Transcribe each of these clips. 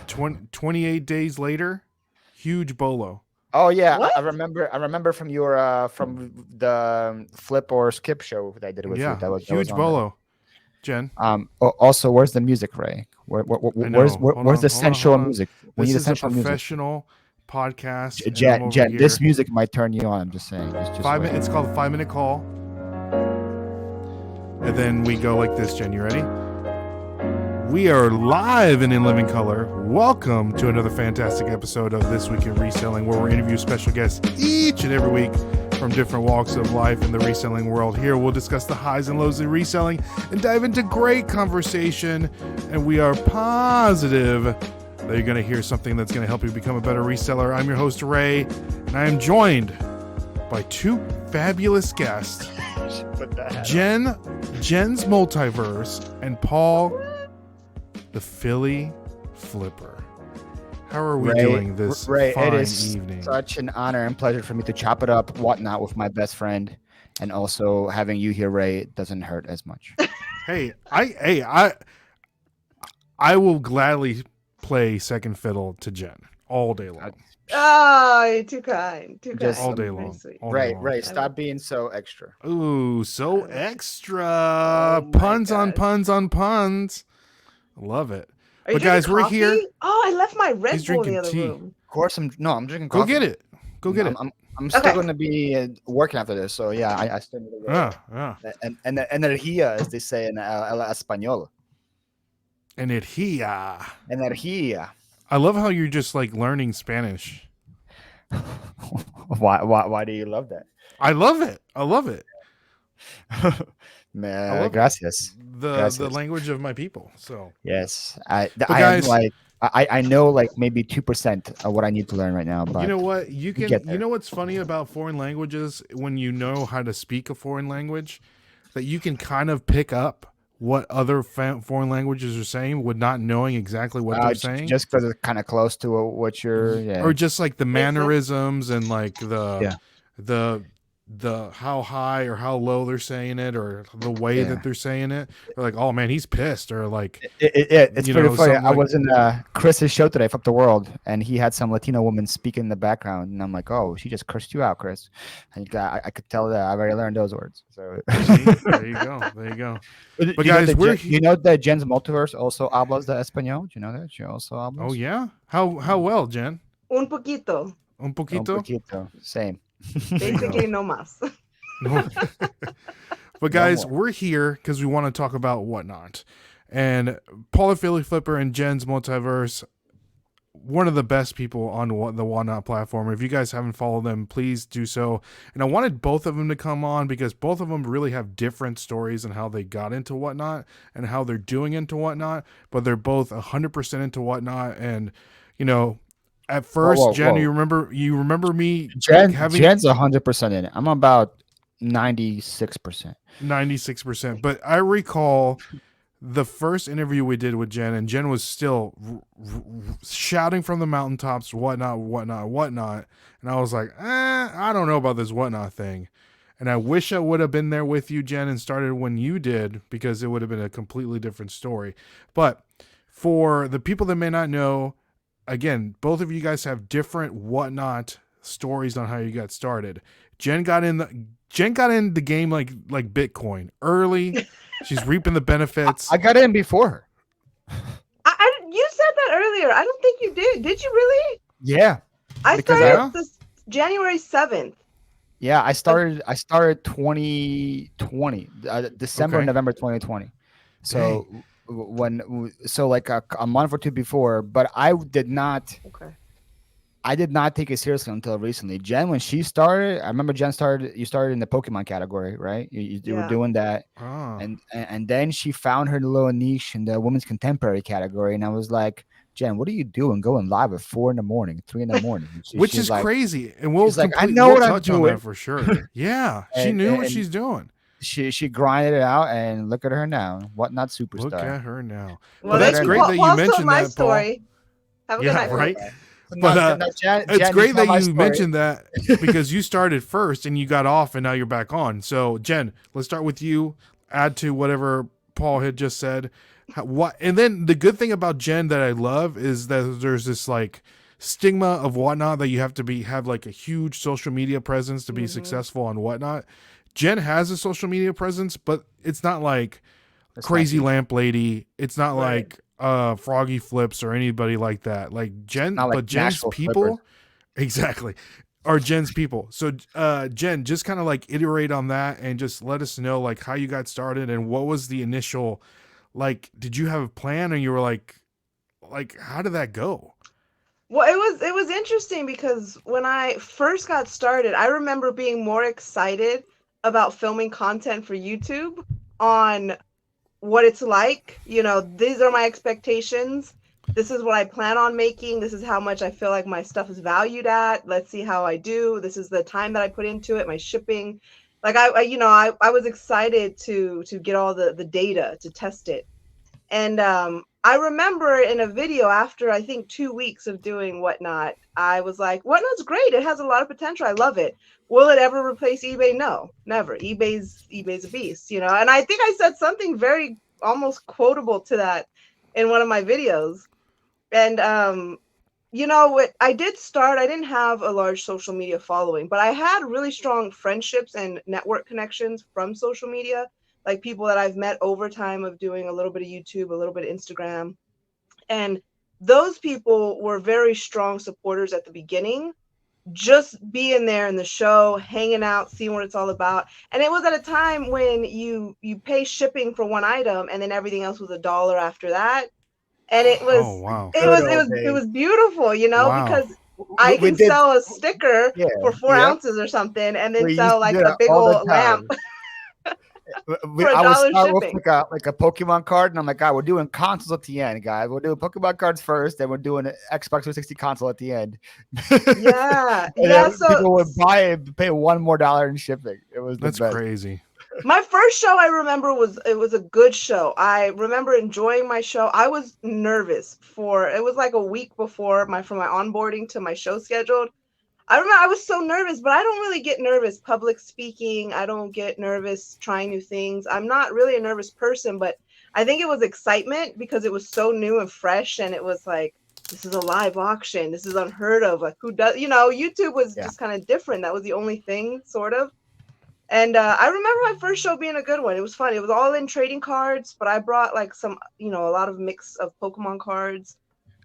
28 days later, huge bolo. Oh yeah, What? I remember from your from the flip or skip show that I did with you. Yeah, That was huge on there. bolo. Jen, Also, where's the music, Ray? I know. Where's the sensual music? We need This the is a sensual music. professional podcast, and I'm over Jen, here. this music might turn you on. I'm just saying. Just 5 wait. minutes. It's called 5-minute call, and then we go like this. Jen, you ready? We are live and in living color. Welcome to another fantastic episode of This Week in Reselling, where we interview special guests each and every week from different walks of life in the reselling world. Here we'll discuss the highs and lows of reselling and dive into great conversation. And we are positive that you're going to hear something that's going to help you become a better reseller. I'm your host, Ray, and I am joined by two fabulous guests, Jen's Multiverse and Paul, the Philly Flipper. How are we doing this Ray, fine it is evening? such an honor and pleasure for me to chop it up, whatnot, with my best friend, and also having you here, Ray, doesn't hurt as much. I will gladly play second fiddle to Jen all day long. Oh, you're too kind. Too kind. Just All day Very long. sweet. All day long. Ray, stop being so extra. Ooh, so extra. Oh my Puns on gosh. puns on puns. Love it. Are you But guys, drinking we're here. coffee? Oh, I left my Red He's Bull in the drinking other tea. room. Of course, I'm drinking Go coffee. get it. Go get it. I'm still Okay. going to be working after this, so yeah, I still need to go. Yeah. And energía, as they say in español. Energía. Energía. I love how you're just like learning Spanish. Why do you love that? I love it. Man, love it. gracias. The Gracias. language of my people. So Yes, I guys- am like I know like maybe 2% of what I need to learn right now. But you know what? You get can. there. You know what's funny about foreign languages? When you know how to speak a foreign language, that you can kind of pick up what other foreign languages are saying, with not knowing exactly what they're saying, just because it's kind of close to what you're. Yeah. or just like the Makes sense. mannerisms and like Yeah. the how high or how low they're saying it, or the way Yeah. that they're saying it. They're like, oh man, he's pissed, or like, It's you pretty know, funny. something I like- was in Chris's show today, Fuck the World, and he had some Latino woman speaking in the background, and I'm like, oh, she just cursed you out, Chris. And I could tell that I've already learned those words. So see, there you go. But you know guys, that we're you know that Jen's Multiverse also hablas de español. Do you know that she also hablas? Oh yeah, how well, Jen? Un poquito. Un Un poquito. poquito. Same. Basically, no más. No. But guys, more. we're here because we want to talk about Whatnot. And Paul the Philly Flipper and Jen's Multiverse, one of the best people on the Whatnot platform. If you guys haven't followed them, please do so. And I wanted both of them to come on because both of them really have different stories and how they got into Whatnot and how they're doing into Whatnot. But they're both 100% into Whatnot. And, you know, at first, whoa, Jen, whoa. you remember me Jen's having 100% in it. I'm about 96%. 96%. But I recall the first interview we did with Jen, and Jen was still shouting from the mountaintops, whatnot. And I was like, I don't know about this Whatnot thing. And I wish I would have been there with you, Jen, and started when you did, because it would have been a completely different story. But for the people that may not know, again, both of you guys have different Whatnot stories on how you got started. Jen got in the game like Bitcoin early. She's reaping the benefits. I got in before her. You said that earlier. I don't think you did. Did you really? Yeah. I Because started this January 7th. Yeah, I started 2020, December, Okay. November 2020. So like a month or two before, but I did not take it seriously until recently. Jen, when she started, I remember you started in the Pokemon category, right? You were Yeah. doing that. Ah. And then she found her little niche in the women's contemporary category. And I was like, Jen, what are you doing going live at 4 a.m, 3 a.m? Which she's is like, crazy. And we'll she's like, I complete- know we'll what I'm touch on doing. that for sure. Yeah. She And- knew what and- she's doing. She grinded it out, and look at her now. Whatnot superstar. Look at her now. Well, that's thank great Paul- that you Paul mentioned told my that, Paul. story. Have a good Yeah, night. right. Paul. But Jen, it's great tell my that you story. mentioned that because you started first and you got off and now you're back on. So Jen, let's start with you. Add to whatever Paul had just said. What? And then the good thing about Jen that I love is that there's this like stigma of Whatnot that you have to have like a huge social media presence to be successful on Whatnot. Jen has a social media presence, but it's not like That's Crazy not huge. Lamp Lady. It's not Right. like Froggy Flips or anybody like that. Like Not like Jen's Nashville people, Flippers. exactly, are Jen's people. So Jen, just kind of like iterate on that and just let us know like how you got started and what was the initial, like, did you have a plan or you were like how did that go? Well, it was interesting because when I first got started, I remember being more excited about filming content for YouTube on what it's like. These are my expectations. This is what I plan on making. This is how much I feel like my stuff is valued at. Let's see how I do. This is the time that I put into it, my shipping. Like I was excited to get all the data to test it. And I remember in a video after I think 2 weeks of doing Whatnot, I was like, Whatnot's great. It has a lot of potential. I love it. Will it ever replace eBay? No, never. eBay's a beast, And I think I said something very almost quotable to that in one of my videos. And what I did start, I didn't have a large social media following, but I had really strong friendships and network connections from social media, like people that I've met over time of doing a little bit of YouTube, a little bit of Instagram. And those people were very strong supporters at the beginning, just being there in the show, hanging out, seeing what it's all about. And it was at a time when you pay shipping for one item and then everything else was $1 after that. And it Oh was wow. it Good was it old was it days. was beautiful, Wow. because I We can did. sell a sticker Yeah. for 4 Yep. ounces or something and then We used sell to like do a that big all the old lamp time. for I would $1 start with shipping. like a Pokemon card, and I'm like, God, we're doing consoles at the end, guys. We're doing Pokemon cards first, then we're doing an Xbox 360 console at the end. Yeah. And Yeah. then So people would buy it, pay $1 more in shipping. It was the That's best. crazy. my first show I remember was a good show. I remember enjoying my show. I was nervous it was like a week before from my onboarding to my show scheduled. I remember I was so nervous, but I don't really get nervous public speaking. I don't get nervous trying new things. I'm not really a nervous person, but I think it was excitement because it was so new and fresh. And it was like, this is a live auction. This is unheard of. Like, who does, YouTube was Yeah. just kind of different. That was the only thing, sort of. And I remember my first show being a good one. It was fun. It was all in trading cards, but I brought like some, a lot of mix of Pokemon cards.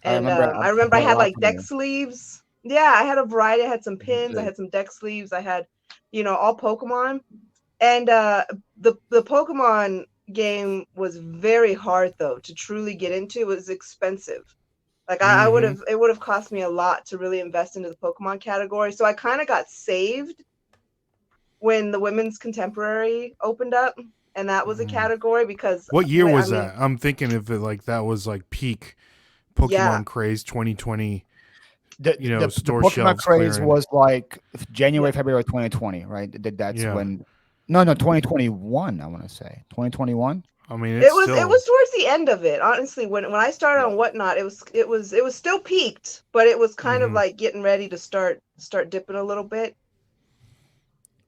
I And remember I remember I bought a had lot like from deck you. sleeves. Yeah, I had a variety. I had some pins. I Good. had some deck sleeves. I had, all Pokemon. And the Pokemon game was very hard though to truly get into. It was expensive. Like Mm-hmm. it would have cost me a lot to really invest into the Pokemon category. So I kind of got saved when the women's contemporary opened up, and that was a category because What year I was mean, that? I'm thinking if it like that was like peak yeah, Pokemon craze 2020, The store Pokemon shelves craze clearing. was like yeah. January, February 2020, right? That's Yeah. when. No, 2021. I want to say 2021. I mean, it's It was still towards the end of it. Honestly, when I started Yeah. on Whatnot, it was still peaked, but it was kind of mhm. like getting ready to start dipping a little bit.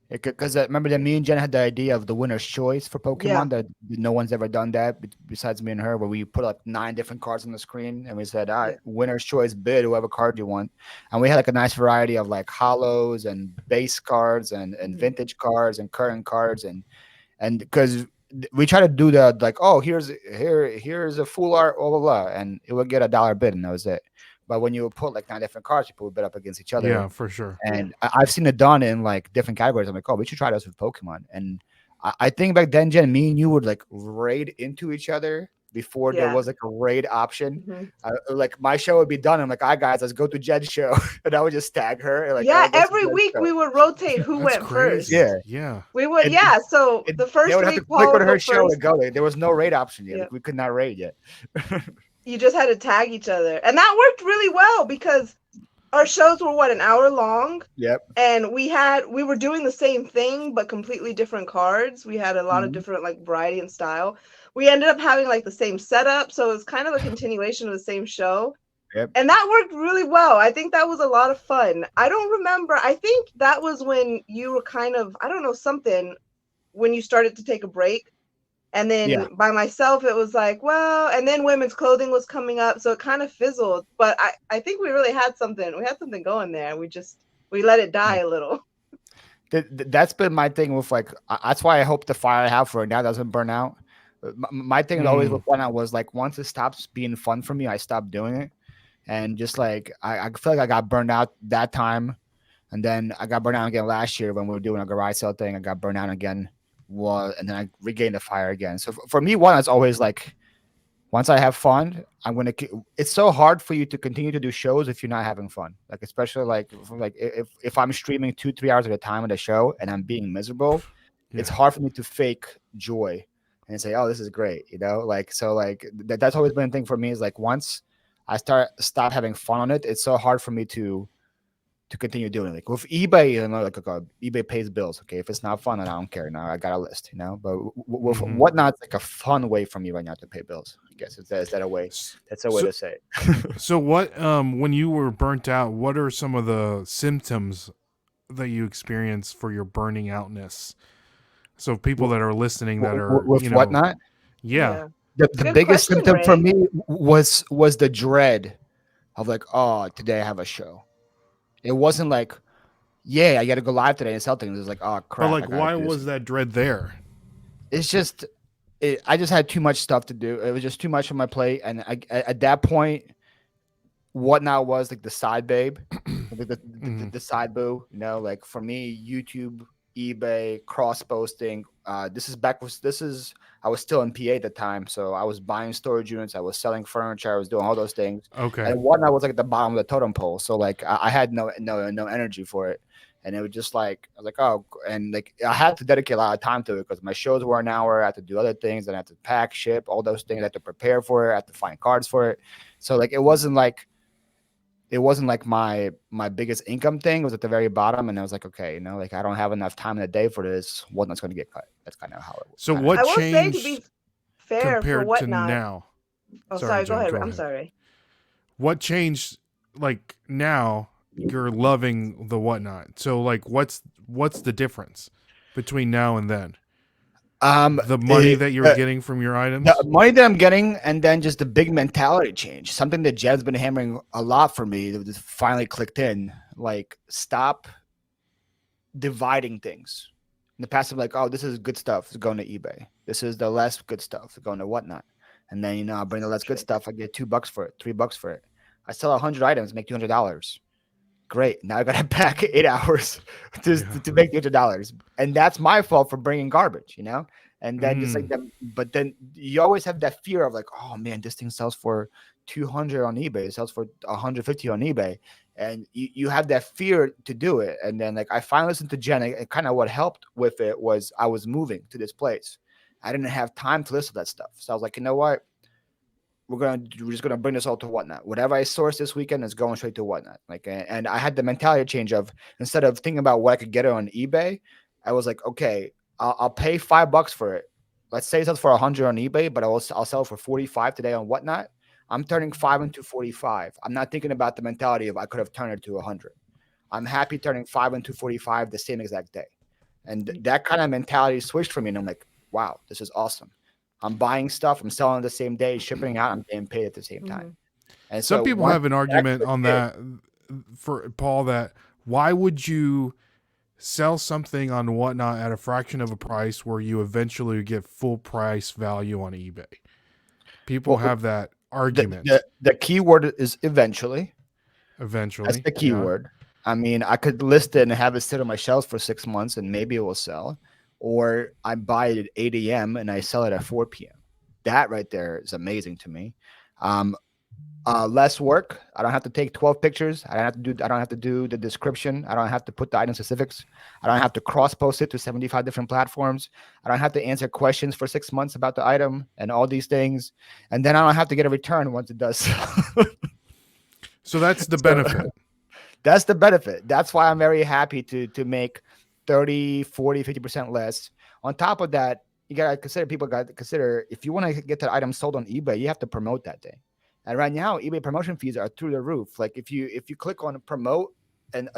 Because remember that me and Jen had the idea of the winner's choice for Yeah. Pokemon that no one's ever done that besides me and her, where we put like 9 different cards on the screen and we said, all right, Yeah. winner's choice, bid whoever card you want. And we had like a nice variety of like hollows and base cards and vintage cards and current cards and because we try to do the like, oh, here's a full art, blah blah blah, and it would get $1 bid and that was it. But when you would put like 9 different cards, people would bid up against each other. Yeah, for sure. Yeah. And I've seen it done in like different categories. I'm like, oh, we should try this with Pokemon. And I think back then, Jen, me and you would like raid into each other before there Yeah. was like a raid option. Mhm. Like my show would be done. I'm like, all right, guys, let's go to Jen's show. And I would just tag her. And like, all Yeah, right, go to every Jen's week show. we would rotate who That's went crazy. first. Yeah. Yeah. We would, And yeah. So the they first would have to week click Paul on would her go show first. and go. There was no raid option yet. Yeah. Like, we could not raid yet. You just had to tag each other. And that worked really well because our shows were an hour long. Yep. And we were doing the same thing but completely different cards. We had a lot of different like variety and style. We ended up having like the same setup, so it was kind of a continuation of the same show. Yep. And that worked really well. I think that was a lot of fun. I don't remember. I think that was when you were kind of, I don't know, something when you started to take a break. And then by myself, it was like, well, and then women's clothing was coming up. So it kind of fizzled. But I think we really had something. We had something going there. We let it die a little. That's been my thing with like, that's why I hope the fire I have for it now doesn't burn out. My thing always with burnout was like, once it stops being fun for me, I stop doing it. And just like, I feel like I got burned out that time. And then I got burned out again last year when we were doing a garage sale thing. I got burned out again. And then I regained the fire again. So for me, one, it's always like, once I have fun, I'm gonna. It's so hard for you to continue to do shows if you're not having fun. Like especially like if I'm streaming 2-3 hours at a time at a show and I'm being miserable, it's hard for me to fake joy and say, "Oh, this is great," you know. Like so, like that's always been a thing for me. Is like once I stop having fun on it, it's so hard for me to continue doing it. Like with eBay, you know, like eBay pays bills. Okay, if it's not fun, then I don't care. Now I got a list, you know. But with Whatnot, it's like a fun way for me right now to pay bills. I guess is that a way? That's a way to say it. So what? When you were burnt out, what are some of the symptoms that you experience for your burning outness? So people that are listening that are with Whatnot, yeah. The biggest symptom for me was the dread of like, oh, today I have a show. It wasn't like, yeah, I got to go live today and sell things. It was like, oh crap. But like, why was that dread there? It's just, I just had too much stuff to do. It was just too much on my plate, and at that point, Whatnot was like the side babe, the side boo. You know, like for me, YouTube, eBay, cross posting. I was still in PA at the time, so I was buying storage units, I was selling furniture, I was doing all those things. Okay. And Whatnot was like at the bottom of the totem pole, so like I had no energy for it, and it was just like I was like, oh, and like I had to dedicate a lot of time to it because my shows were an hour. I had to do other things, and I had to pack, ship, all those things. I had to prepare for it. I had to find cards for it. So like it wasn't like my biggest income thing. It was at the very bottom, and I was like, okay, you know, like I don't have enough time in the day for this. Whatnot's going to get cut. That's kind of how it was. So what I will changed say, to be fair, compared for Whatnot, to now? Oh, sorry. Go ahead. I'm sorry. What changed? Like now, you're loving the Whatnot. So like, what's the difference between now and then? The money that you're getting from your items, the money that I'm getting, and then just the big mentality change. Something that Jed's been hammering a lot for me that finally clicked in. Like, stop dividing things. In the past, I'm like, oh, this is good stuff. It's going to eBay. This is the less good stuff. It's going to Whatnot. And then, you know, I bring the less good stuff. I get $2 for it, $3 for it. I sell 100 items, make $200. Great. Now I got to pack 8 hours to make $200. And that's my fault for bringing garbage, you know? And then just like that, but then you always have that fear of like, oh man, this thing sells for 200 on eBay. It sells for 150 on eBay. And you have that fear to do it. And then like, I finally listened to Jen, and kind of what helped with it was I was moving to this place. I didn't have time to listen to that stuff. So I was like, you know what? We're just gonna bring this all to Whatnot. Whatever I source this weekend is going straight to Whatnot. Like, and I had the mentality change of, instead of thinking about what I could get it on eBay, I was like, okay, I'll pay $5 for it. Let's say it sells for 100 on eBay, but I'll sell it for 45 today on Whatnot. I'm turning 5 into 45. I'm not thinking about the mentality of I could have turned it to 100. I'm happy turning 5 into 45 the same exact day. And that kind of mentality switched for me. And I'm like, wow, this is awesome. I'm buying stuff, I'm selling it the same day, shipping out, I'm getting paid at the same time. And some people have an argument on that for Paul, that why would you sell something on Whatnot at a fraction of a price where you eventually get full price value on eBay? People have that argument. The key word is eventually. Eventually. That's the key word. I mean, I could list it and have it sit on my shelves for 6 months and maybe it will sell. Or I buy it at 8 a.m. and I sell it at 4 p.m. That right there is amazing to me. Less work. I don't have to take 12 pictures. I don't have to do the description. I don't have to put the item specifics. I don't have to cross post it to 75 different platforms. I don't have to answer questions for 6 months about the item and all these things. And then I don't have to get a return once it does. So that's the benefit. That's the benefit. That's why I'm very happy to make 30, 40, 50% less. On top of that, you got to consider if you want to get that item sold on eBay, you have to promote that day. And right now, eBay promotion fees are through the roof. Like if you click on promote and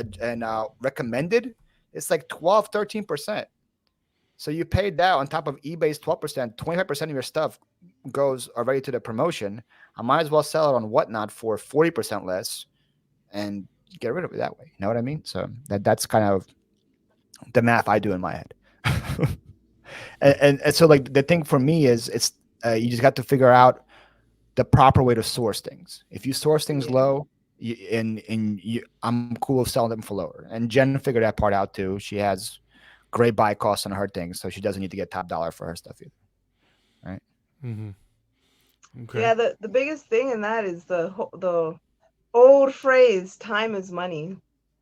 recommended, it's like 12, 13%. So you paid that on top of eBay's 12%, 25% of your stuff goes already to the promotion. I might as well sell it on Whatnot for 40% less and get rid of it that way. You know what I mean? So that's kind of the math I do in my head. and so like the thing for me is you just got to figure out the proper way to source things. If you source things Yeah. low, I'm cool with selling them for lower. And Jen figured that part out too. She has great buy costs on her things, so she doesn't need to get top dollar for her stuff either. Right? Okay. Yeah, the biggest thing in that is the old phrase, time is money.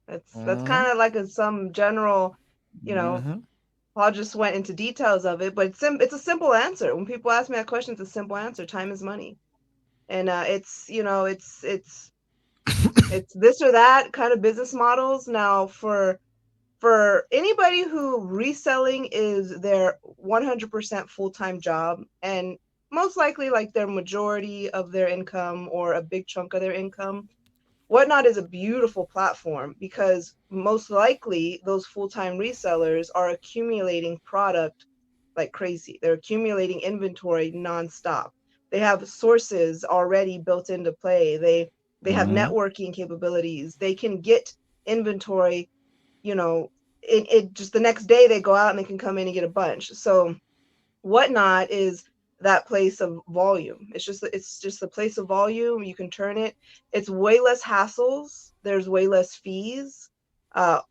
That's Mm-hmm. kind of like some general, you know, Mm-hmm. Paul just went into details of it, but it's a simple answer. When people ask me that question, it's a simple answer. Time is money. And it's, it's this or that kind of business models. Now for anybody who reselling is their 100% full-time job, and most likely like their majority of their income or a big chunk of their income, Whatnot is a beautiful platform because most likely those full-time resellers are accumulating product like crazy. They're accumulating inventory nonstop. They have sources already built into play. They have Mm-hmm. networking capabilities. They can get inventory, you know, it just the next day they go out and they can come in and get a bunch. So Whatnot is that place of volume. It's just the place of volume. You can turn it. It's way less hassles. There's way less fees.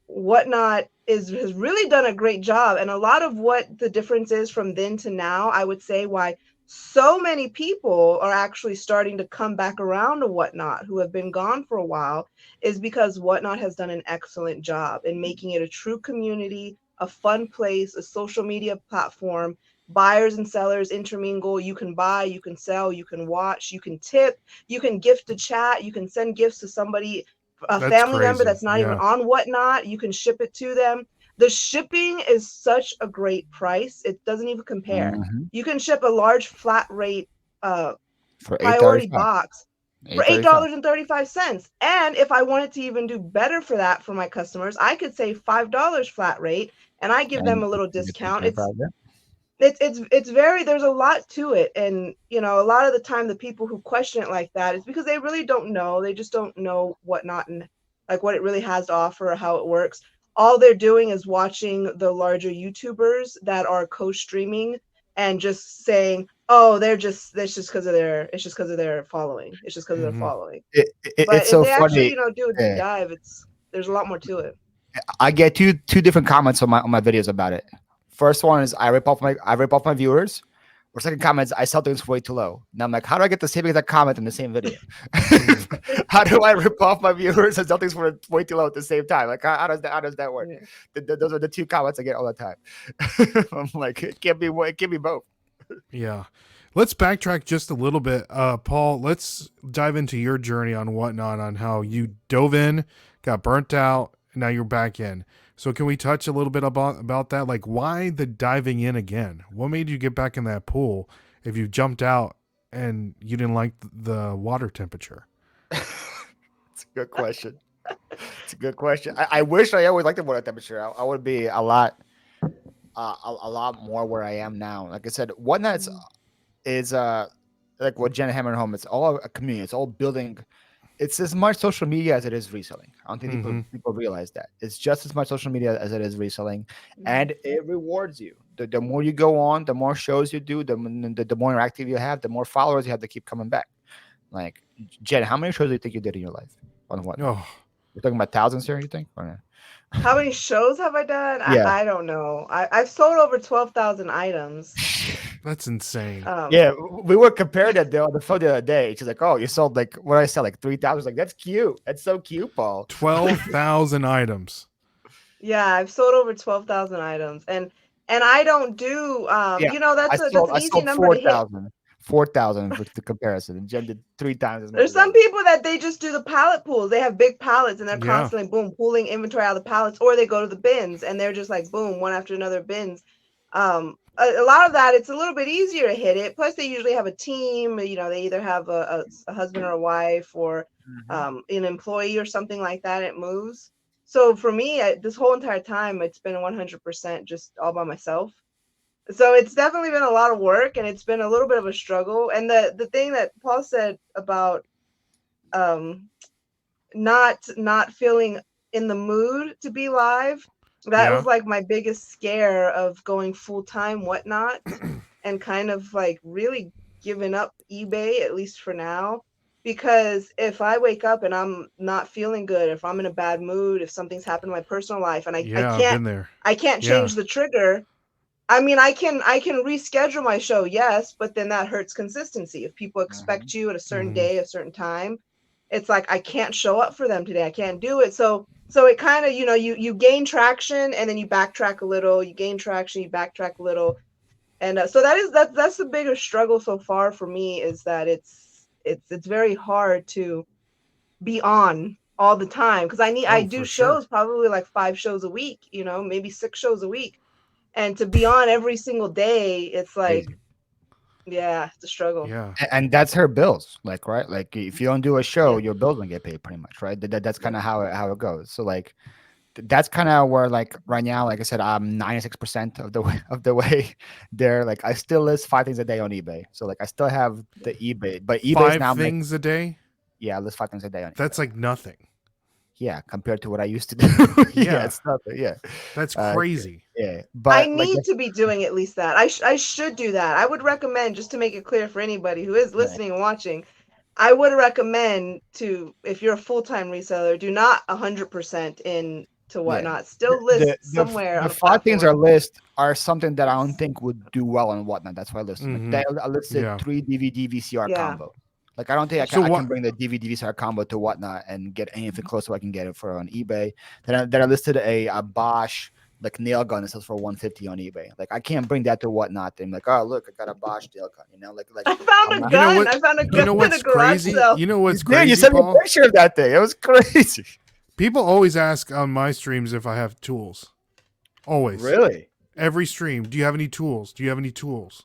Whatnot has really done a great job, and a lot of what the difference is from then to now, I would say, why so many people are actually starting to come back around to Whatnot who have been gone for a while, is because Whatnot has done an excellent job in making it a true community, a fun place, a social media platform. Buyers and sellers intermingle. You can buy, you can sell, you can watch, you can tip, you can gift a chat, you can send gifts to somebody, a That's family member crazy. that's not even Yeah. on Whatnot. You can ship it to them. The shipping is such a great price. It doesn't even compare. Mm-hmm. You can ship a large flat rate uh, For priority 835. box for 835. $8.35. And if I wanted to even do better for that for my customers, I could say $5 flat rate and I give them And a little you get discount. 325 there. It's very, there's a lot to it. And a lot of the time the people who question it like that is because they really don't know. They just don't know Whatnot and like what it really has to offer or how it works. All they're doing is watching the larger YouTubers that are co-streaming and just saying, oh, that's just because of their, it's just because of their following, it's just because of their Hmm. following. But It's if so they actually funny. do a deep Yeah. dive, there's a lot more to it. I get two different comments on my videos about it. First one is I rip off my viewers. Or second comment is I sell things way too low. Now I'm like, how do I get the same exact comment in the same video? How do I rip off my viewers and sell things for way too low at the same time? Like how does that work? Yeah. Those are the two comments I get all the time. I'm like, it can't be one, it can't be both. Yeah. Let's backtrack just a little bit. Paul, let's dive into your journey on Whatnot, on how you dove in, got burnt out, and now you're back in. So can we touch a little bit about that? Like, why the diving in again? What made you get back in that pool if you jumped out and you didn't like the water temperature? It's a good question. It's a good question. I wish I always liked the water temperature. I would be a lot more where I am now. Like I said, Whatnot is like what Jen hammered home. It's all a community. It's all building. It's as much social media as it is reselling. I don't think Mm-hmm. people realize that. It's just as much social media as it is reselling, and it rewards you. The more you go on, the more shows you do, the more interactive you have, the more followers you have to keep coming back. Like Jen, how many shows do you think you did in your life on Whatnot? Oh, We're talking about thousands here. You think? Or no? How many shows have I done? Yeah. I don't know. I've sold over 12,000 items. that's insane. Yeah, we were comparing that on the phone the other day. She's like, "Oh, you sold like what did I sell like 3,000." Like that's cute. That's so cute, Paul. 12,000 items. Yeah, I've sold over 12,000 items, and I don't do Yeah, that's an I easy sold number to hit. 4,000 for the comparison, and Jen did 3 times as much There's as I some did. people that they just do the pallet pools. They have big pallets and they're Yeah. constantly boom pulling inventory out of the pallets, or they go to the bins and they're just like boom one after another bins. A lot of that, it's a little bit easier to hit it. Plus, they usually have a team. They either have a husband or a wife or Mhm. an employee or something like that. It moves. So for me, this whole entire time, it's been 100% just all by myself. So it's definitely been a lot of work, and it's been a little bit of a struggle. And the thing that Paul said about um not feeling in the mood to be live, that Yeah. was like my biggest scare of going full time whatnot, and kind of like really giving up eBay, at least for now. Because if I wake up and I'm not feeling good, if I'm in a bad mood, if something's happened in my personal life, and Yeah, I've been there. I can't Yeah. change the trigger. I mean, I can reschedule my show, yes, but then that hurts consistency. If people expect you at a certain Mhm. day, a certain time, it's like I can't show up for them today. I can't do it. So it kind of, you gain traction and then you backtrack a little. You gain traction, you backtrack a little, and so that's the biggest struggle so far for me, is that it's very hard to be on all the time, because I Oh, do for sure. shows probably like 5 shows a week, maybe 6 shows a week, and to be on every single day, it's like, Crazy. yeah, it's a struggle. Yeah. And that's her bills, like, right? Like, if you don't do a show, Yeah. your bills don't get paid, pretty much, right? That's kind of Yeah. how it goes. So like, that's kind of where, like, right now, like I said, I'm 96% of the way there. Like, I still list 5 things a day on eBay. So like, I still have the eBay, but eBay's 5 now things a day? yeah, I list 5 things a day on That's eBay. like nothing. Yeah, compared to what I used to do. Yeah, Yeah. it's nothing. Yeah. That's Uh, crazy. yeah. I But like, need to be doing at least that. I should do that. I would recommend, just to make it clear for anybody who is right. listening and watching, I would recommend to, if you're a full-time reseller, do not 100% in to Yeah. whatnot. Still list The somewhere the on a 5 things are platform. list are something that I don't Yes. think would do well on whatnot. That's why I listed. Like, Mhm. I listed Yeah. 3 DVD VCR Yeah. combo. Like, I don't think So I can what bring the DVD VCR combo to whatnot and get anything close to what I can get it for on eBay. Then I listed a Bosch like nail gun that sells for 150 on eBay. Like, I can't bring that to whatnot and like, oh look, I got a Bosch nail gun. Like I found I'm a not. you know gun. what I found a you gun know in a what's garage crazy? sale. You know what's Dude, you crazy, sent me a Paul? picture of that thing. It was crazy. People always ask on my streams if I have tools. Always. Really? Every stream, do you have any tools? Do you have any tools?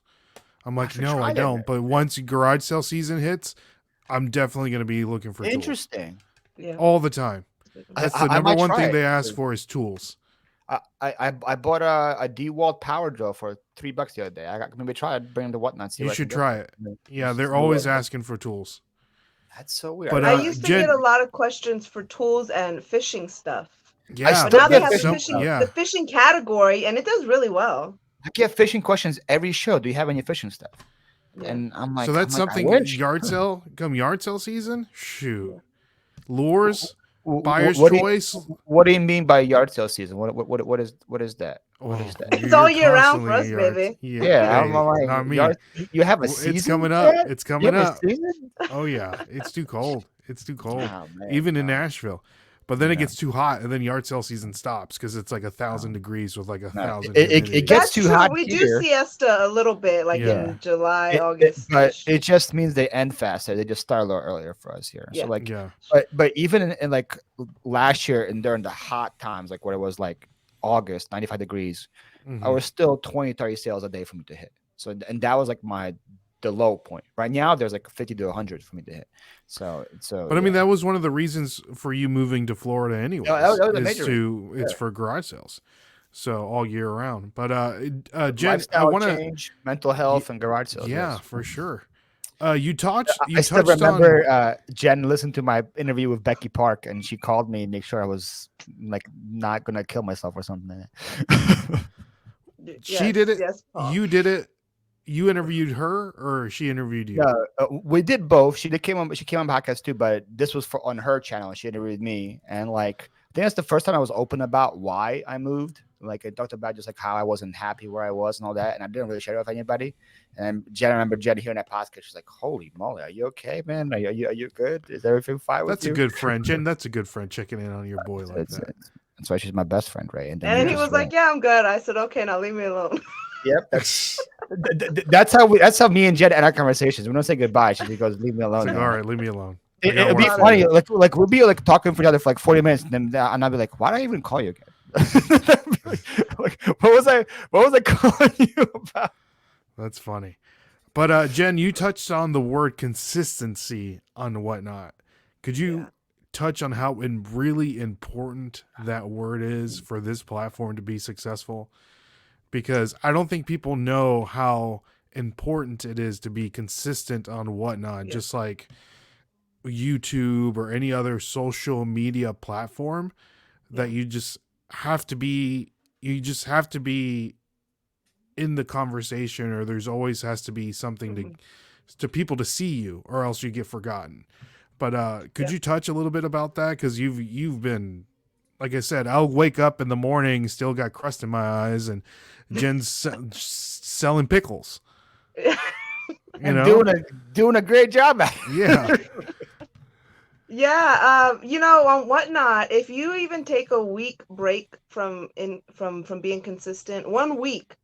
I'm I like, should no, I try that. don't. But once garage sale season hits, I'm definitely going to be looking for tools Interesting. Yeah. all the time. That's the I number might one try thing it. they ask for is tools. I bought a DeWalt power drill for $3 the other day. I got maybe try it, bring them to whatnot. See You what I should can try get. it. Yeah, Yeah, it's they're new always work. asking for tools. That's so weird. But I used to get a Jen, lot of questions for tools and fishing stuff. I yeah, But still now they get have fishing the stuff. yeah. fishing category, and it does really well. I get fishing questions every show. Do you have any fishing stuff? Yeah. And I'm like, So that's I something wish. yard sale season. Shoot, Yeah. lures, buyer's What do choice. what do you mean by yard sale season? What is that? What Oh, is that? It's all you're year round for constantly us, in yards. baby. Yeah, Yeah, I'm hey, like, not me. yard, you have a It's season? coming up. yet? It's You coming have a up. season? Oh yeah, it's too cold. It's too cold, Oh, man, even in no, Nashville. But then it no, gets too hot, and then yard sale season stops because it's like no. 1,000 degrees with like No, 1,000 it humidity. gets That's too true. hot We do here. siesta a little bit, like Yeah, in July, But August-ish. it just means they end faster. They just start a little earlier for us here. So Yeah. like, yeah. but even in like last year and during the hot times, like where it was like August, 95 degrees, I Mhm. was still 20, 30 sales a day for me to hit. So and that was like the low point. Right now, there's like 50 to 100 for me to hit. So But I mean, that was one of the reasons for you moving to Florida, anyways. that was a is major reason. it's for garage sales, so all year round. But Jen, I Lifestyle want to, change, mental health, and garage sales. yeah, Yes. for sure. You touched I still on remember Jen listened to my interview with Becky Park, and she called me and make sure I was like not gonna kill myself or something. she did it. Yes, Paul. You did it. You interviewed her, or she interviewed you? No, we did both. She came on podcast too, but this was on her channel. She interviewed me, and like I think that's the first time I was open about why I moved. Like I talked about just like how I wasn't happy where I was and all that, and I didn't really share it with anybody. And Jen, I remember Jen hearing that podcast. She's like, "Holy moly, are you okay, man? Are you good? Is everything fine with That's you?" a good friend, Jen. That's a good friend checking in on your boy like that. That's why she's my best friend, right? And then he was like, "Yeah, I'm good." I said, "Okay, now leave me alone." Yep, that's how me and Jen end our conversations. We don't say goodbye. She goes, "Leave me alone." It's like, now." all right, leave me alone. I got It'd be work to funny, do. like we'll be like talking for each other for like 40 minutes, and I'll be like, "Why did I even call you again?" Like, what was I calling you about? That's funny. But Jen, you touched on the word consistency on whatnot. Could you touch on how really important that word is for this platform to be successful? because I don't think people know how important it is to be consistent on whatnot, Yeah. just like YouTube or any other social media platform. That Yeah. you just have to be, you just have to be in the conversation, or there's always has to be something Mhm. to people to see you, or else you get forgotten. But could Yeah. you touch a little bit about that? Because you've been, like I said, I'll wake up in the morning, still got crust in my eyes, and Jen's selling pickles. You And know? doing a great job at Yeah. it. Yeah, you know, on Whatnot, if you even take a week break from being consistent, 1 week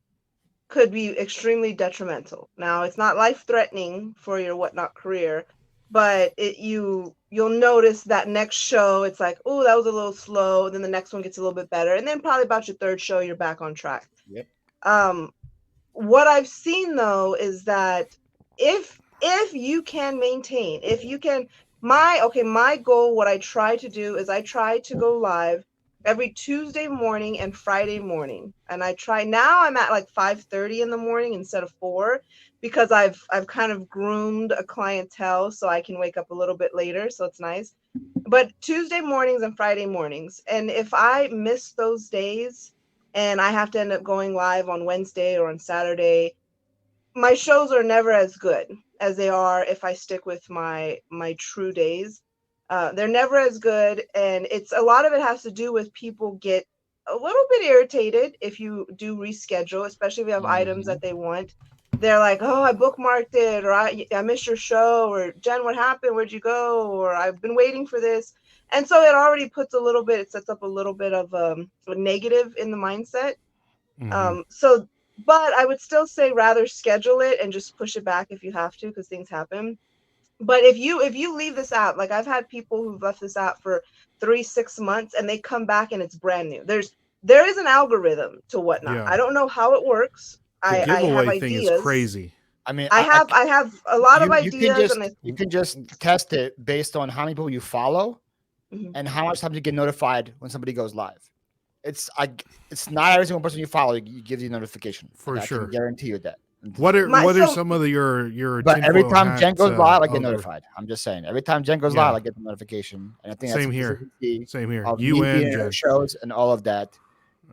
could be extremely detrimental. Now, it's not life-threatening for your Whatnot career, but you'll notice that next show, it's like, oh, that was a little slow. Then the next one gets a little bit better, and then probably about your third show, you're back on track. Yep. Um, what I've seen though is that if you can maintain, if you can, my goal, what I try to do is I try to go live every Tuesday morning and Friday morning. And I try now I'm at like 5:30 in the morning instead of 4 because I've kind of groomed a clientele so I can wake up a little bit later, so it's nice. But Tuesday mornings and Friday mornings. And if I miss those days and I have to end up going live on Wednesday or on Saturday, my shows are never as good as they are if I stick with my true days. They're never as good, and it's a lot of it has to do with people get a little bit irritated if you do reschedule, especially if you have items Mhm. that they want. They're like, "Oh, I bookmarked it," or "I missed your show," or "Jen, what happened? Where'd you go?" or "I've been waiting for this." And so it already it sets up a little bit of a negative in the mindset. Mm-hmm. So, but I would still say rather schedule it and just push it back if you have to, because things happen. But if you leave this app, like I've had people who've left this app for 3, 6 months and they come back and it's brand new. There is an algorithm to Whatnot. Yeah. I don't know how it works. The I have giveaway thing is ideas. crazy. I mean, I have a lot of you can ideas, and I. just test it based on how many people you follow Mhm. and how much time you get notified when somebody goes live. It's not every single person you follow gives you notification. For I can sure. guarantee you that. What are My what are so some of your But every tinfoil time Jen hat goes live, I get algorithm? notified. I'm just saying. Every time Jen goes live, Yeah. I get the notification, and I think that's Same a here. consistency Same here. of You me and being in her Jen. shows and all of that.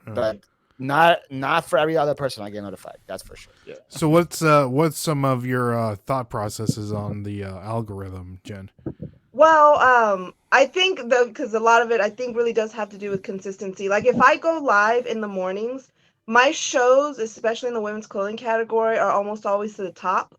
But not for every other person I get notified. That's for sure. Yeah. So what's some of your thought processes on the algorithm, Jen? Well, I think because a lot of it I think really does have to do with consistency. Like if I go live in the mornings, my shows, especially in the women's clothing category, are almost always to the top.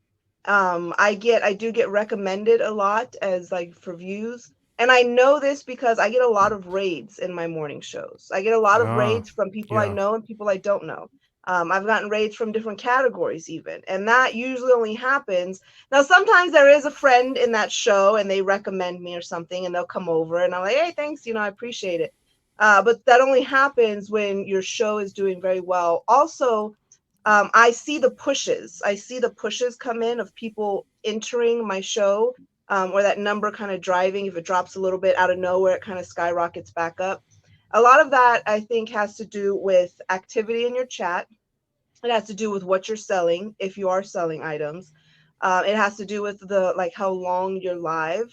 I do get recommended a lot as like for views. And I know this because I get a lot of raids in my morning shows. I get a lot of Ah, raids from people I yeah. know and people I don't know. I've gotten raids from different categories even, and that usually only happens now. Sometimes there is a friend in that show and they recommend me or something and they'll come over and I'm like, hey, thanks, I appreciate it. But that only happens when your show is doing very well. Also, I see the pushes. I see the pushes come in of people entering my show, or that number kind of driving. If it drops a little bit out of nowhere, it kind of skyrockets back up. A lot of that, I think, has to do with activity in your chat. It has to do with what you're selling, if you are selling items. It has to do with the like how long you're live.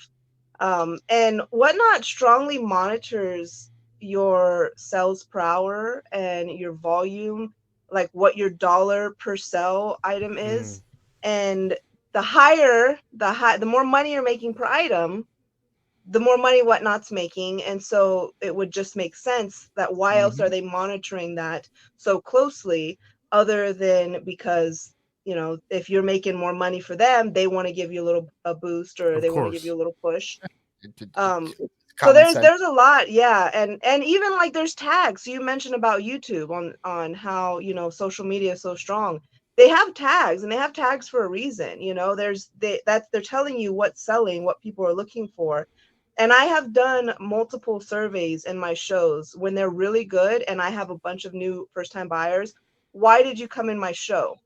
And Whatnot strongly monitors your sales per hour and your volume, like what your dollar per sell item Mm, is. And the more money you're making per item, the more money Whatnot's making. And so it would just make sense that why else are Mhm. they monitoring that so closely other than because, if you're making more money for them, they want to give you a boost or of they want to give course. you a little push. Um, It's so common there's sense. there's a lot, yeah, and even like there's tags. So you mentioned about YouTube on how social media is so strong. They have tags, and they have tags for a reason. They're telling you what's selling, what people are looking for. And I have done multiple surveys in my shows when they're really good, and I have a bunch of new first time buyers. Why did you come in my show?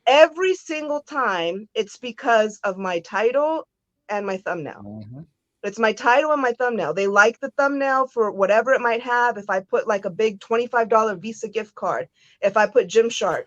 Every single time, it's because of my title and my thumbnail. Mhm. It's my title and my thumbnail. They like the thumbnail for whatever it might have. If I put like a big $25 Visa gift card, if I put Gymshark,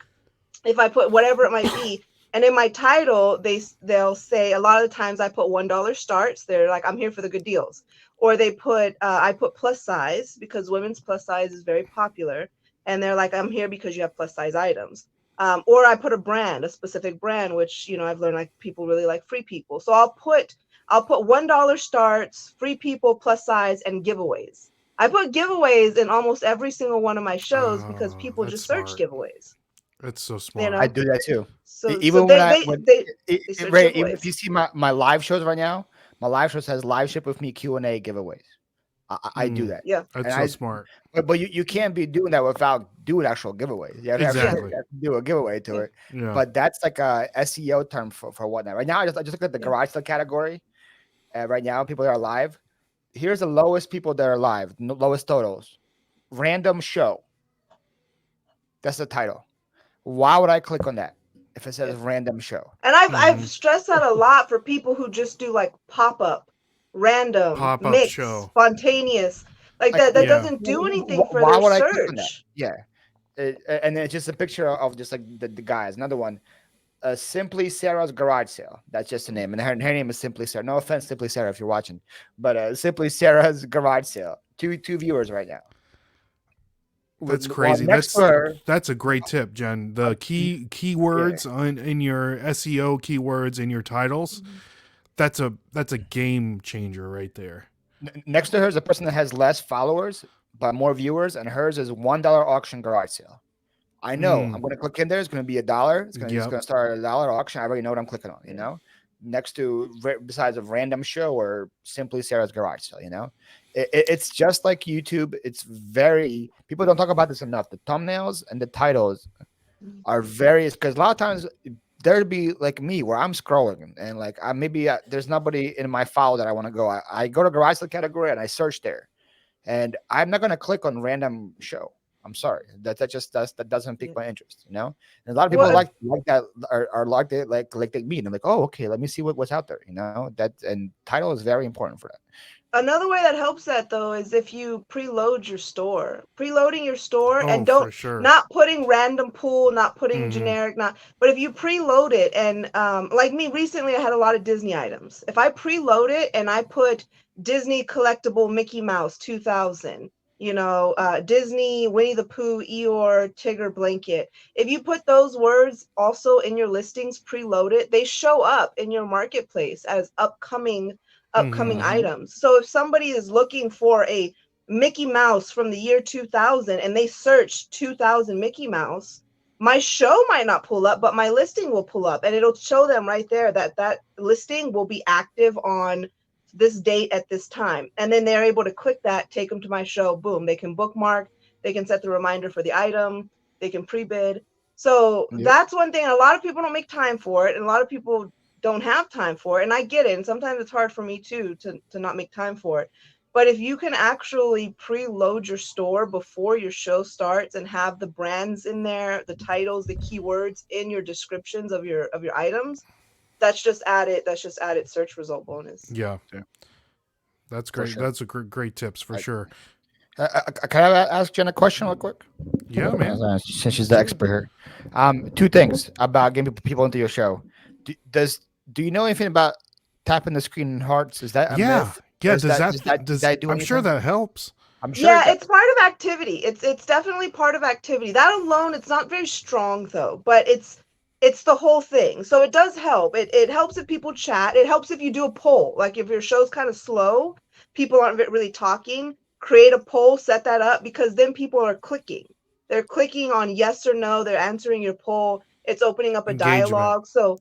if I put whatever it might be, and in my title, they'll say, a lot of the times I put $1 starts. They're like, I'm here for the good deals. Or they put, I put plus size because women's plus size is very popular. And they're like, I'm here because you have plus size items. Or I put a brand, a specific brand, which, you know, I've learned like people really like Free People. So I'll put $1 starts, Free People, plus size, and giveaways. I put giveaways in almost every single one of my shows because people that's just search smart. giveaways. It's so You smart. know, I do that too. so Even they when search Ray, even if giveaways. you see my live shows right now, my live shows has live ship with me Q&A giveaways. I do that. Yeah, That's And so smart. but you can't be doing that without doing actual giveaways. You have to Exactly. do a giveaway to it. Yeah. But that's like a SEO term for whatnot. Right now, I just look at the garage sale category. Right now, people that are live. Here's the lowest people that are live, lowest totals. Random show. That's the title. Why would I click on that if it says random show? and I've stressed that a lot for people who just do like pop-up, random, Pop-up mix, show. spontaneous, like Like, that Yeah. doesn't do anything for Why their would I click on that? search. Yeah. And then it's just a picture of just like the guys. Another one, Simply Sarah's garage sale. That's just a name, and her name is Simply Sarah. No offense, Simply Sarah, if you're watching, but Simply Sarah's garage sale. Two viewers right now. That's Well, crazy. next to her, That's a great tip, Jen. The keywords in your SEO keywords in your titles. That's a game changer right there. next to her is a person that has less followers but more viewers, and hers is $1 auction garage sale. I know I'm going to click in there. It's going to be $1. It's going to start at $1 auction. I already know what I'm clicking on. You know, next to besides a random show or Simply Sarah's garage sale. You know, it's just like YouTube. It's very people don't talk about this enough. The thumbnails and the titles are various because a lot of times there'd be like me where I'm scrolling and like there's nobody in my file that I want to go. I go to garage sale category and I search there, and I'm not going to click on random show. I'm sorry, that doesn't pique my interest, you know. And a lot of people like that are like they like me, and they're like, oh, okay, let me see what's out there, you know. That and title is very important for that. Another way that helps that though is if you preload your store, preloading your store, and don't not putting random pool, not putting generic, but if you preload it and like me recently, I had a lot of Disney items. If I preload it and I put Disney collectible Mickey Mouse 2000. You know, Disney, Winnie the Pooh, Eeyore, Tigger blanket. If you put those words also in your listings preloaded, they show up in your marketplace as upcoming items. So if somebody is looking for a Mickey Mouse from the year 2000 and they search 2000 Mickey Mouse, my show might not pull up, but my listing will pull up, and it'll show them right there that listing will be active on this date at this time. And then they're able to click that, take them to my show, boom, they can bookmark, they can set the reminder for the item, they can pre-bid. So that's one thing. A lot of people don't make time for it, and a lot of people don't have time for it, and I get it. And sometimes it's hard for me too to not make time for it. But if you can actually preload your store before your show starts and have the brands in there, the titles, the keywords in your descriptions of your items, that's just added search result bonus. Yeah. That's great. Sure. That's a great tips for sure. Can I ask Jen a question real quick? Yeah, man. Since she's the expert here. Two things about getting people into your show. Do you know anything about tapping the screen in hearts? Is that a myth? Yeah. Does that do anything? I'm sure that helps. I'm sure. Yeah, it's part of activity. It's definitely part of activity. That alone, it's not very strong though, but it's the whole thing. So it does help. It helps if people chat. It helps if you do a poll. Like if your show's kind of slow, people aren't really talking, create a poll, set that up, because then people are clicking. They're clicking on yes or no. They're answering your poll. It's opening up a dialogue. So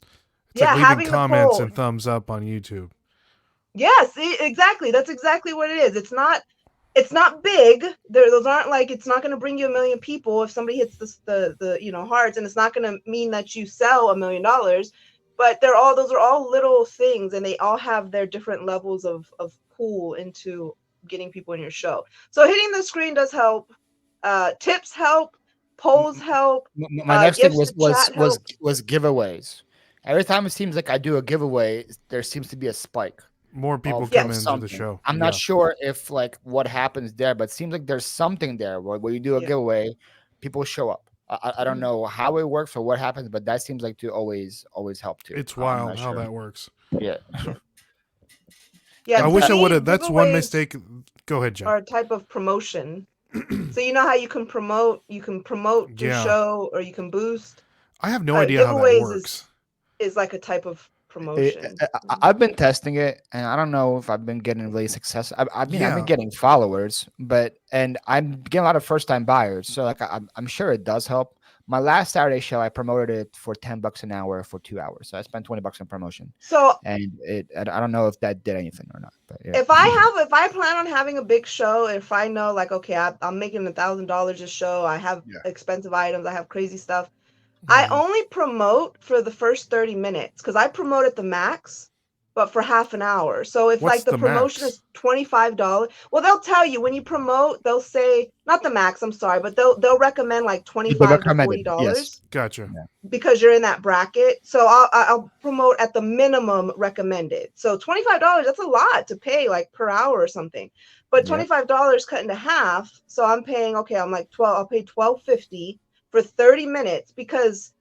it's like leaving comments and thumbs up on YouTube. Yes, exactly. That's exactly what it is. It's not big. Those aren't like, it's not going to bring you 1 million people if somebody hits the hearts, and it's not going to mean that you sell $1 million. But those are all little things, and they all have their different levels of pool into getting people in your show. So hitting the screen does help. Tips help. Polls help. My next thing was giveaways. Every time it seems like I do a giveaway, there seems to be a spike. more people of come into the something. show. I'm not sure if like what happens there, but it seems like there's something there where you do a giveaway, people show up. I don't know how it works or what happens, but that seems like to always help too. It's I'm wild not how sure. that works. Yeah. Yeah, I to wish I me, would have. That's one giveaways mistake. Go ahead, Jen. are a type of promotion. So you know how you can promote your Yeah. show or you can boost. I have no idea how that Giveaways works. is like a type of promotion. I've been testing it, and I don't know if I've been getting really success. I mean, I've been Yeah. getting followers, and I'm getting a lot of first time buyers. So like, I'm sure it does help. My last Saturday show, I promoted it for $10 an hour for 2 hours. So I spent $20 on promotion. So And I don't know if that did anything or not. But yeah. if I plan on having a big show, if I know like, okay, I'm making $1,000 a show, I have expensive items, I have crazy stuff, I only promote for the first 30 minutes because I promote at the max, but for half an hour. So if What's like the promotion max? is $25, well, they'll tell you when you promote, they'll say not the max, I'm sorry, but they'll recommend like $25 to $40 yes. Gotcha. because you're in that bracket. So I'll promote at the minimum recommended. So $25, that's a lot to pay like per hour or something. But $25 cut into half, so I'm paying, okay, I'm like 12, I'll pay $12.50 for 30 minutes because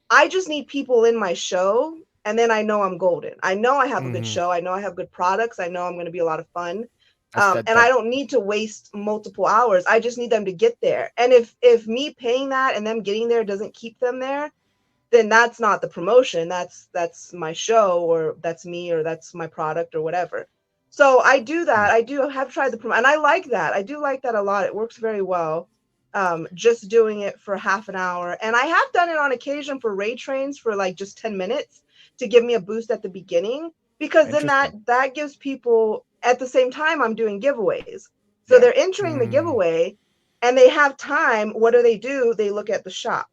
I just need people in my show, and then I know I'm golden. I know I have a good show. I know I have good products. I know I'm going to be a lot of fun. And I don't need to waste multiple hours. I just need them to get there. And if me paying that and them getting there doesn't keep them there, then that's not the promotion. That's my show, or that's me, or that's my product, or whatever. So I do that. I do have tried the promo, and I like that. I do like that a lot. It works very well. Just doing it for half an hour. And I have done it on occasion for raid trains for like just 10 minutes to give me a boost at the beginning, because then that gives people, at the same time I'm doing giveaways. So they're entering the giveaway and they have time. What do? They look at the shop.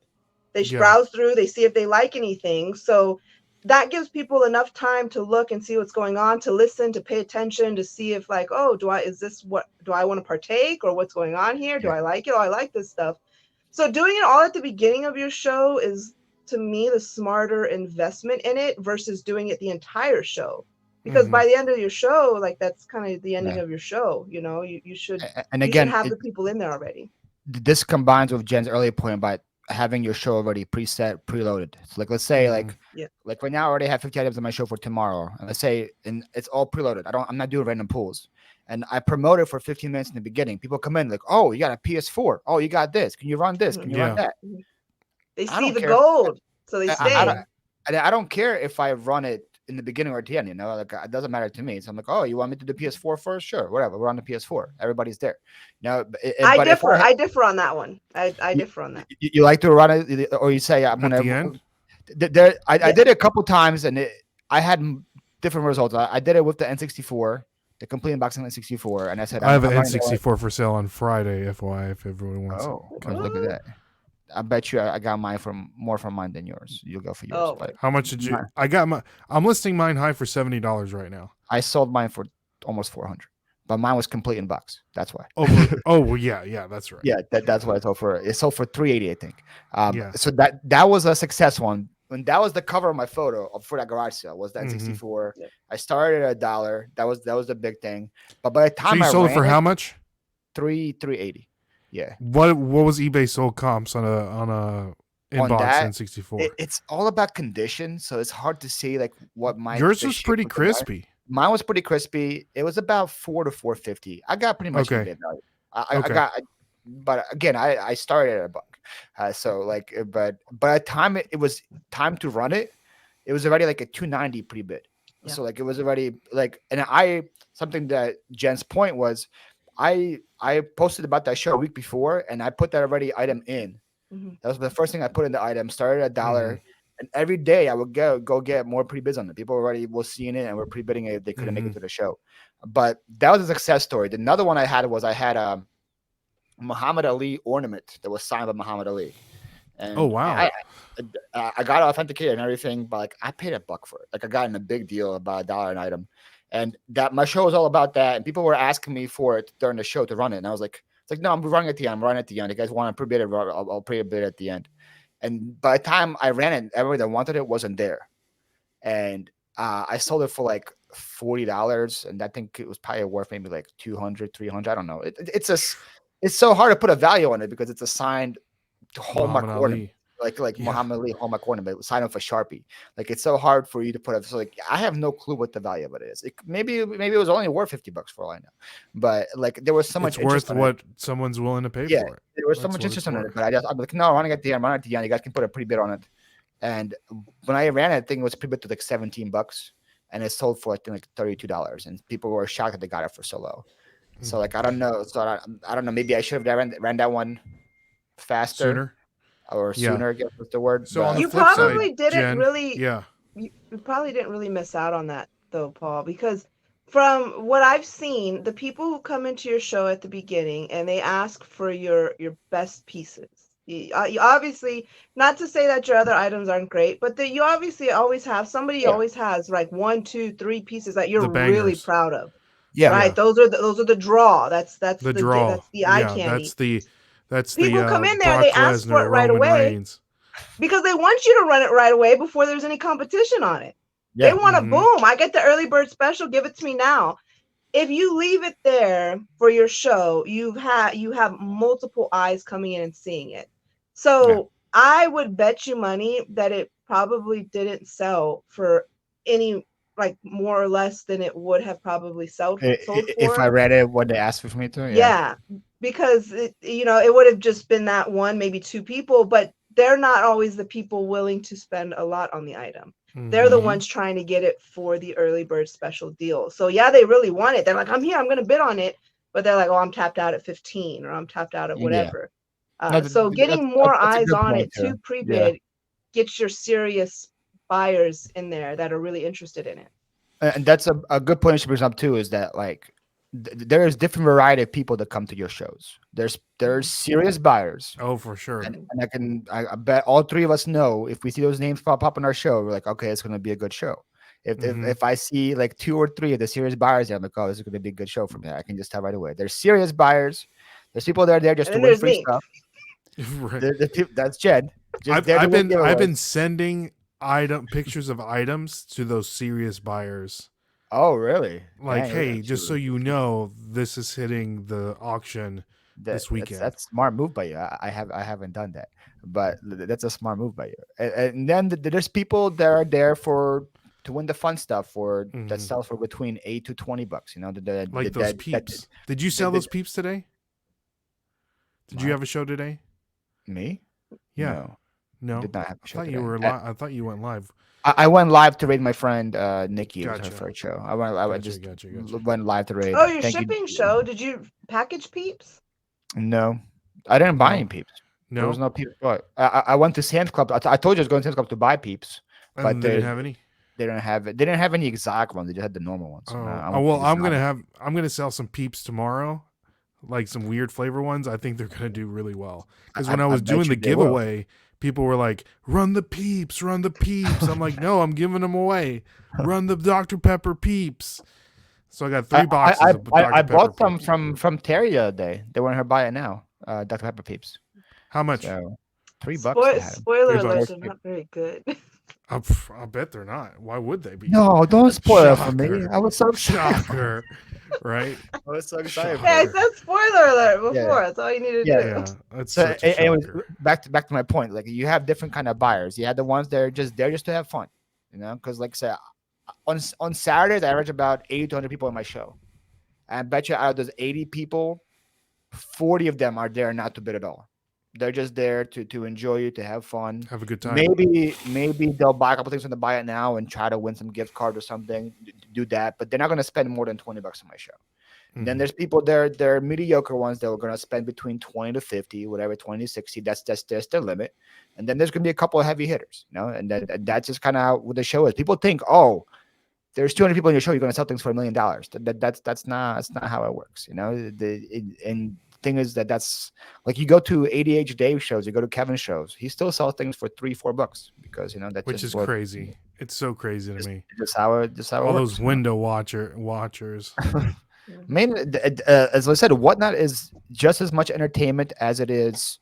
They browse through, they see if they like anything. So that gives people enough time to look and see what's going on, to listen, to pay attention, to see if like, oh, do I want to partake, or what's going on here? Do I like it? Oh, I like this stuff. So doing it all at the beginning of your show is, to me, the smarter investment in it versus doing it the entire show. Because by the end of your show, like that's kind of the ending of your show. You know, you should, and again, you should have the people in there already. This combines with Jen's earlier point about having your show already preset, preloaded. So like, let's say like right now I already have 50 items on my show for tomorrow, and let's say it's all preloaded. I'm not doing random pulls, and I promote it for 15 minutes in the beginning. People come in like, oh, you got a PS4. Oh, you got this. Can you run this? Can you run that? They see the gold, so they stay. I don't care if I run it in the beginning or at the end, you know, like it doesn't matter to me. So I'm like, oh, you want me to do PS4 first? Sure, whatever. We're on the PS4. Everybody's there. Now, I differ on that one. I differ on that. You like to run it, or you say I'm gonna. I did it a couple times, and I had different results. I did it with the N64, the complete unboxing N64, and I said I have an N64 for sale on Friday, FYI, if everyone wants. Oh, look at that. I bet you I got mine more from mine than yours. You'll go for yours. Oh, but how much did you? I'm listing mine high for $70 right now. I sold mine for almost $400, but mine was complete in box. That's why. Oh, yeah, that's right. Yeah, that's what I sold for. It sold for $380, I think. So that was a success one. When that was the cover of my photo for that garage sale, was that N64. I started at $1. That was the big thing. But by the time so you sold it for how much? $380. Yeah. What was eBay sold comps on a inbox N64? It's all about condition, so it's hard to see like what my yours was pretty crispy. Mine was pretty crispy. It was about $400 to $450. I got pretty much eBay value. I got, but again, I started at $1. So like, but by the time it was time to run it, it was already like a $290 pre-bid. Yeah. So like it was already like, and something that Jen's point was, I posted about that show a week before, and I put that already item in. That was the first thing I put in the item. Started at $1, and every day I would go get more pre-bids on it. People already were seeing it and were pre-bidding it if they couldn't make it to the show. But that was a success story. Another one I had a Muhammad Ali ornament that was signed by Muhammad Ali. And oh wow! I got it authenticated and everything, but like I paid $1 for it. Like I got in a big deal about $1 an item. And that my show was all about that. And people were asking me for it during the show to run it. And I was like, no, I'm running at the end. I'm running at the end. You guys want to pre-bid it? I'll pre-bid it at the end. And by the time I ran it, everybody that wanted it wasn't there. And I sold it for like $40, and I think it was probably worth maybe like 200, 300. I don't know. It's so hard to put a value on it because it's a signed Hallmark Muhammad ornament, Ali. like Yeah. Muhammad Ali Hallmark ornament, signed off a Sharpie. Like it's so hard for you to put up. So like I have no clue what the value of it is. Maybe it was only worth $50 for all I know, but like there was so much It's interest worth on it. what someone's willing to pay Yeah, for it. there was so That's much what interest it's on it, worth. but I'm like, no, I want to get the end. I want to get the end. You guys can put a pretty bid on it. And when I ran it, I think it was pre-bid to like $17, and it sold for I think like $32, and people were shocked that they got it for so low. So like I don't know. So I don't know. Maybe I should have ran that one faster Sooner. or Yeah. sooner. I guess was the word. So on the You flip side, probably didn't Jen, really. yeah, You probably didn't really miss out on that though, Paul, because from what I've seen, the people who come into your show at the beginning and they ask for your best pieces. You obviously, not to say that your other items aren't great, but that you obviously always have somebody Yeah. always has like 1, 2, 3 pieces that you're The really bangers. proud of. Yeah. Right. Yeah. Those are the draw. That's the draw. that's the eye Yeah, candy. that's People the come in there, Brock they ask for Lesnar, it right Roman away. Reigns. Because they want you to run it right away before there's any competition on it. Yeah. They want to Mhm. boom. I get the early bird special. Give it to me now. If you leave it there for your show, you have multiple eyes coming in and seeing it. So I would bet you money that it probably didn't sell for any like more or less than it would have probably sold for. If I read it, what they asked for me to, Yeah, because it would have just been that one, maybe 2 people, but they're not always the people willing to spend a lot on the item. They're the Mhm. ones trying to get it for the early bird special deal. So yeah, they really want it. They're like, I'm here, I'm going to bid on it. But they're like, oh, I'm tapped out at 15 or I'm tapped out at Yeah. whatever. No, So getting more that's a eyes good on point it too. to pre-bid gets your serious buyers in there that are really interested in it. And that's a good point she brings up too, is that like there is different variety of people that come to your shows. There's serious buyers. Oh, for sure. And I bet all 3 of us know if we see those names pop up on our show, we're like, okay, it's going to be a good show. If I see like 2 or 3 of the serious buyers there, I'm like, oh, this is going to be a good show for me. I can just tell right away. There's serious buyers. There's people that are there just And to then win there's free me. stuff. Right. That's Jed. Just there to I've win been giveaways. sending pictures of items to those serious buyers. Oh, really? Like, Dang, hey, that's just so you know, this is hitting the auction this weekend. That's smart move by you. I haven't done that, but that's a smart move by you. And then there's people that are there to win the fun stuff that sells for between $8 to $20. You know, like those peeps. Did you sell those peeps today? Did you have a show today? Me? Yeah. No. Did not have a show. I thought you were live. I thought you went live. I went live to raid my friend Nikki. It was Gotcha. her first show. I just Gotcha. went live to raid. Oh, your Thank shipping you. show. Did you package peeps? No, I didn't buy No. any peeps. No. There was no peeps. I went to Sam's Club. I told you I was going to Sam's Club to buy peeps, but And they didn't have any. They didn't have it. They didn't have any exotic ones. They just had the normal ones. I'm gonna sell some peeps tomorrow, like some weird flavor ones. I think they're gonna do really well. Because when I was doing the giveaway, people were like, "Run the peeps, run the peeps." I'm like, "No, I'm giving them away. Run the Dr. Pepper peeps." So I got 3 boxes of Dr. Pepper. I bought some peeps. from Terry the other day. They want her to buy it now. Dr. Pepper peeps. How much? So, $3. Spoiler $3. alert, they're not very good. I bet they're not. Why would they be? No, don't spoil it for me. Shocker. I was so excited. Shocker, right? I was so excited. Yeah, I said spoiler alert before. Yeah. That's all you need to do. Yeah, that's So, such a anyways, shocker. back to my point. Like you have different kind of buyers. You have the ones that are just there just to have fun, you know. Because like I said, on Saturdays I average about 80 to 100 people in my show. And I bet you out of those 80 people, 40 of them are there not to bid at all. They're just there to enjoy you, to have fun. Have a good time. Maybe they'll buy a couple things from the buy it now and try to win some gift card or something. Do that, but they're not going to spend more than $20 on my show. Mhm. Then there's people there, they're mediocre ones that are going to spend between 20 to 50, whatever, 20 to 60. That's their limit. And then there's going to be a couple of heavy hitters, you know, and that's just kind of what the show is. People think, oh, there's 200 people in your show, you're going to sell things for $1 million. That's not how it works, you know. And thing is that's like you go to ADH Dave shows, you go to Kevin shows, he still sells things for $3-4 because you know that's which just is crazy. It's so crazy to me. Just how it All works, those window watchers. Mainly, as I said, Whatnot is just as much entertainment as it is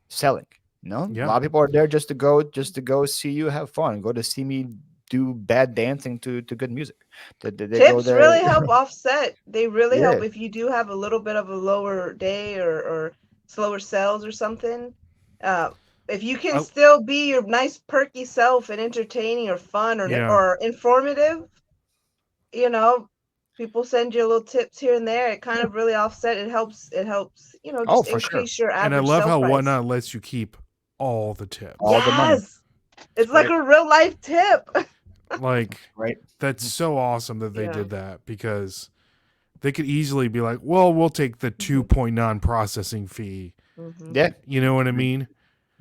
selling. You know, Yeah. a lot of people are there just to go see you have fun, go to see me do bad dancing to good music. They go Tips there. really help offset. They really Yeah. help if you do have a little bit of a lower day or slower sales or something. Uh, if you can Oh, still be your nice perky self and entertaining or fun yeah. or informative, you know, people send you little tips here and there. It kind of really offset. It helps, Oh, just for sure. increase your And I average love sale how price. Whatnot lets you keep all the tips. All the money. Yes. It's like Great. a real life tip. Like, Right. that's so awesome that they Yeah. did that, because they could easily be like, well, we'll take the 2.9 processing fee. Mm-hmm. Yeah. You know what I mean?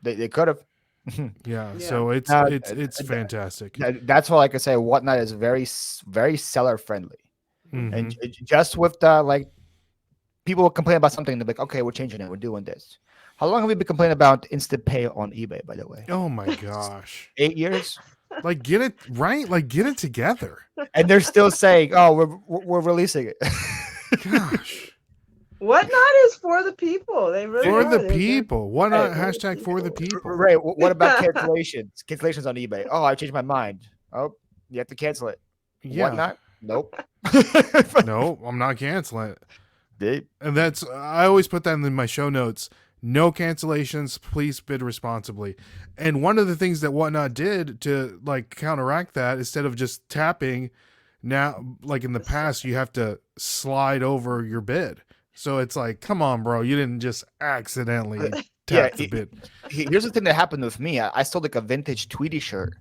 They could have. Yeah. Yeah. So it's fantastic. That's why, like I say, Whatnot is very seller friendly. And Hmm. just with the like, people will complain about something, they're like, okay, we're changing it, we're doing this. How long have we been complaining about instant pay on eBay, by the way? Oh my gosh. 8 years. Like, get it right. Like, get it together. And they're still saying, oh, we're releasing it. Gosh. Whatnot is for the people. They really For are. the They're people. Why not Right. hashtag for the people? Right. What about cancellations? Cancellations on eBay. Oh, I changed my mind. Oh, you have to cancel it. Yeah. Whatnot? Nope. No, I'm not canceling it. They- And I always put that in my show notes. No cancellations. Please bid responsibly. And one of the things that Whatnot did to like counteract that, instead of just tapping, now, like in the past, you have to slide over your bid. So it's like, come on, bro. You didn't just accidentally yeah. tap the bid. Here's the thing that happened with me. I sold like a vintage Tweety shirt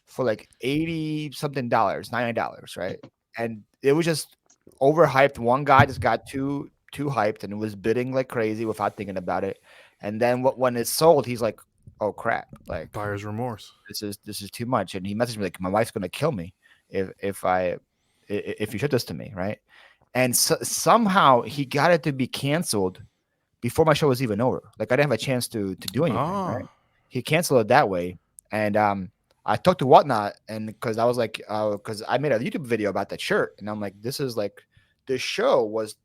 for like 80 something dollars, $90, right? And it was just overhyped. One guy just got too hyped and was bidding like crazy without thinking about it. And then when it sold, he's like, "Oh crap! Like Buyer's remorse. this is too much." And he messaged me like, "My wife's gonna kill me if you ship this to me, right?" And somehow he got it to be canceled before my show was even over. Like I didn't have a chance to do anything, right? He canceled it that way. And I talked to Whatnot, and because I was like, because I made a YouTube video about that shirt, and I'm like, this is like, the shirt was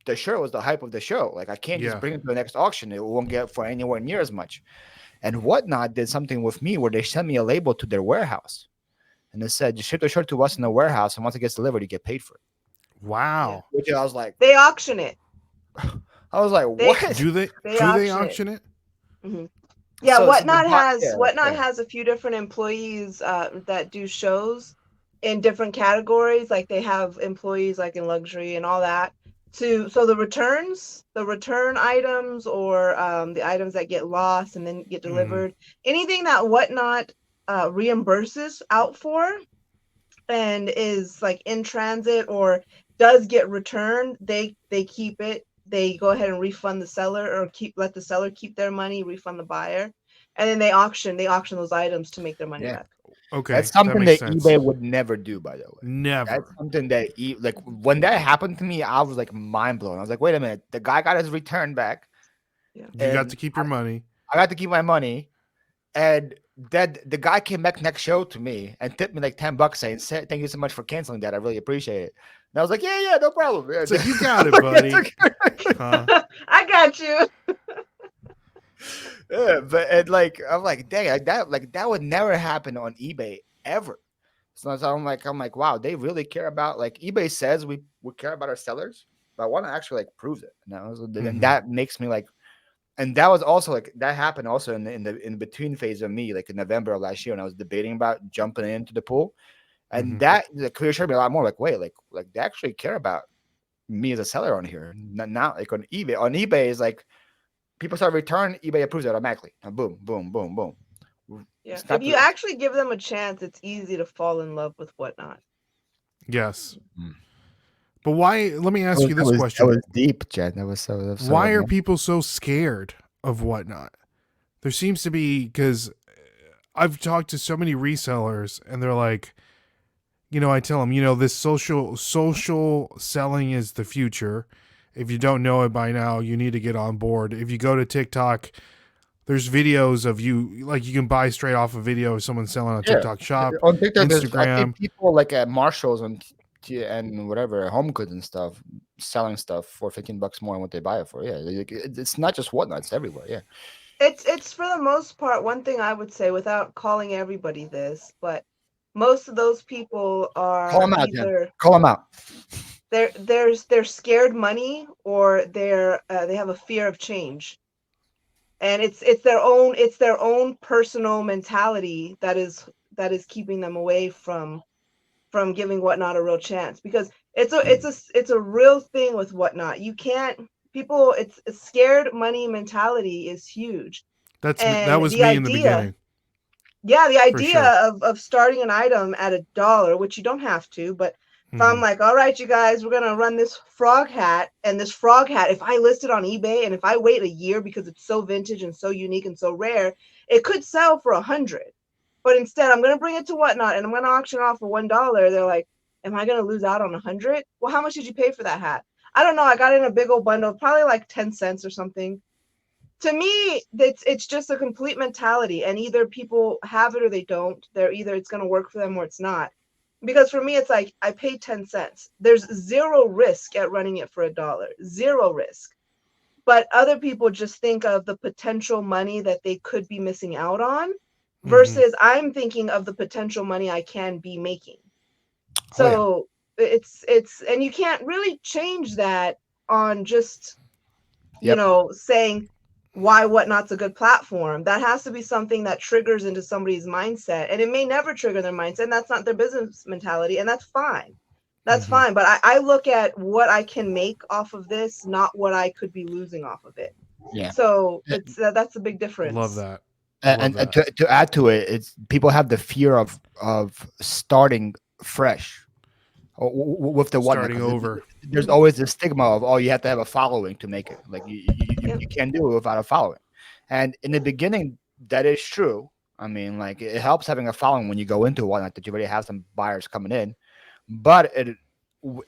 the hype of the show. Like I can't just bring it to the next auction; it won't get for anywhere near as much. And Whatnot did something with me where they sent me a label to their warehouse, and they said, "Just ship the shirt to us in the warehouse, and once it gets delivered, you get paid for it." Wow. Which I was like, They auction it. I was like, what? Do they auction it? Mm-hmm. Yeah, So Whatnot Whatnot has a few different employees that do shows in different categories. Like they have employees like in luxury and all that. So the return items, or the items that get lost and then get delivered, anything that Whatnot reimburses out for and is like in transit or does get returned, they keep it. They go ahead and refund the seller, or let the seller keep their money, refund the buyer, and then they auction those items to make their money back. Okay, that's something that that makes sense. eBay would never do, by the way. Never. That's something that like when that happened to me, I was like mind blown. I was like, wait a minute, the guy got his return back. Yeah. You got to keep your money. I got to keep my money, and that the guy came back next show to me and tipped me like $10, saying, "Thank you so much for canceling that. I really appreciate it." And I was like, "Yeah, no problem." Yeah, So you got it, buddy. Huh? I got you. Yeah, but and like I'm like, dang, that would never happen on eBay ever. So I'm like, wow, they really care about, like, eBay says we care about our sellers, but I want to actually like prove it. And that makes me like, and that was also like that happened also in the between phase of me, like in November of last year, when I was debating about jumping into the pool, and that clearly showed me a lot more. Like, wait, like they actually care about me as a seller on here, not like on eBay. On eBay is like, people start return, eBay approves it automatically. And boom, boom, boom, boom. Yeah. If you actually give them a chance, it's easy to fall in love with Whatnot. Yes. But why? Let me ask you this question. That was deep, Jen. That was so why are people so scared of Whatnot? There seems to be, because I've talked to so many resellers, and they're like, I tell them, this social selling is the future. If you don't know it by now, you need to get on board. If you go to TikTok, there's videos of you, like, you can buy straight off a video of someone selling on TikTok shop. On TikTok, Instagram. I think people like at Marshalls and whatever, Home Goods and stuff, selling stuff for $15 more than what they buy it for. Yeah, it's not just Whatnot; it's everywhere. Yeah, it's for the most part. One thing I would say, without calling everybody this, but most of those people Call are them out, Jen. either Call them out. they're scared money, or they have a fear of change, and it's their own personal mentality that is keeping them away from giving Whatnot a real chance, because it's a real thing with Whatnot. You can't people it's a scared money mentality is huge. That And was the me in the idea, beginning. yeah, the For idea sure. of starting an item at $1, which you don't have to, but if I'm like, all right, you guys, we're gonna run this frog hat, and this frog hat, if I list it on eBay and if I wait a year because it's so vintage and so unique and so rare, it could sell for 100. But instead, I'm gonna bring it to Whatnot and I'm gonna auction off for $1. They're like, am I gonna lose out on 100? Well, how much did you pay for that hat? I don't know. I got it in a big old bundle, probably like 10 cents or something. To me, it's just a complete mentality, and either people have it or they don't. They're either it's gonna work for them or it's not. Because for me, it's like I paid 10 cents. There's zero risk at running it for $1. Zero risk. But other people just think of the potential money that they could be missing out on, versus I'm thinking of the potential money I can be making. So it's and you can't really change that on just saying why Whatnot's a good platform. That has to be something that triggers into somebody's mindset, and it may never trigger their mindset, and that's not their business mentality, and that's fine. That's fine. But I look at what I can make off of this, not what I could be losing off of it. Yeah. So it's that's a big difference. Love that. And to add to it, it's people have the fear of starting fresh with the Whatnot. Starting over. There's always the stigma of, oh, you have to have a following to make it. Like you can't do it without a following. And in the beginning, that is true. I mean, like it helps having a following when you go into Whatnot, that you already have some buyers coming in. But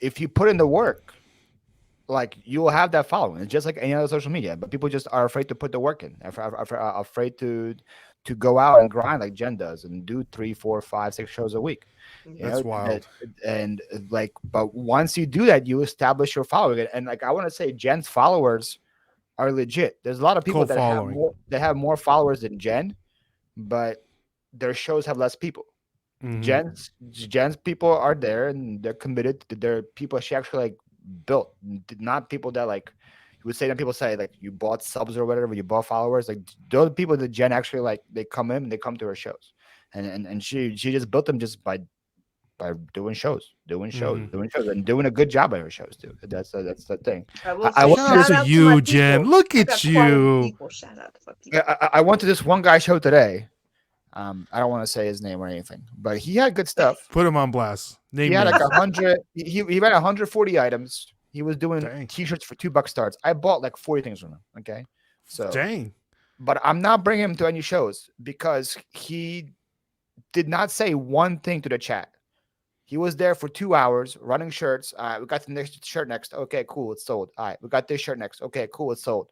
if you put in the work, like you will have that following. It's just like any other social media, but people just are afraid to put the work in, afraid to go out and grind like Jen does and do 3, 4, 5, 6 shows a week. That's wild. And like, but once you do that, you establish your following. And like, I want to say Jen's followers are legit. There's a lot of people that have more followers than Jen, but their shows have less people. Jen's people are there and they're committed. They're people she actually like built, not people that like you would say that people say like you bought subs or whatever, you bought followers. Like those people that Jen actually like, they come in and they come to her shows, and she just built them just by doing shows, and doing a good job at her shows too. That's the thing. I want to you, Jen. Look at you. I went to this one guy's show today. I don't want to say his name or anything, but he had good stuff. Put him on blast. He had like 100. He had 140 items. He was doing T-shirts for $2 starts. I bought like 40 things from him. Okay, so dang. But I'm not bringing him to any shows because he did not say one thing to the chat. He was there for 2 hours running shirts. We got the next shirt next. Okay, cool, it's sold. All right, we got this shirt next. Okay, cool, it's sold.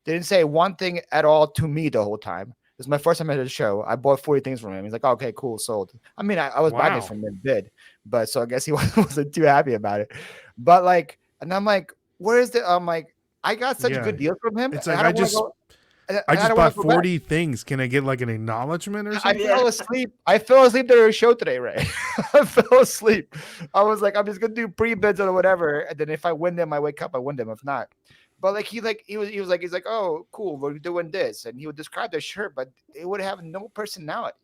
Didn't say one thing at all to me the whole time. This is my first time at the show. I bought 40 things from him. He's like, okay, cool, sold. I mean, I was buying it from him bid, but so I guess he wasn't too happy about it. But like, and I'm like, where is the? I'm like, I got such a good deal from him. It's like I just bought 40 things. Can I get like an acknowledgement or something? I fell asleep. I fell asleep during a show today, Ray. I fell asleep. I was like, I'm just gonna do pre-bids or whatever, and then if I win them, I wake up. I win them. If not. But like he's like, oh, cool, we're doing this, and he would describe the shirt, but it would have no personality,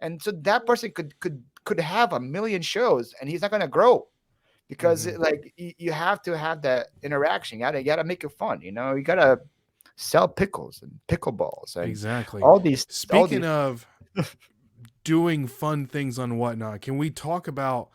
and so that person could have a million shows, and he's not gonna grow, because like you have to have that interaction. You gotta make it fun, you gotta sell pickles and pickleballs, and exactly all these. Speaking of doing fun things on Whatnot, can we talk about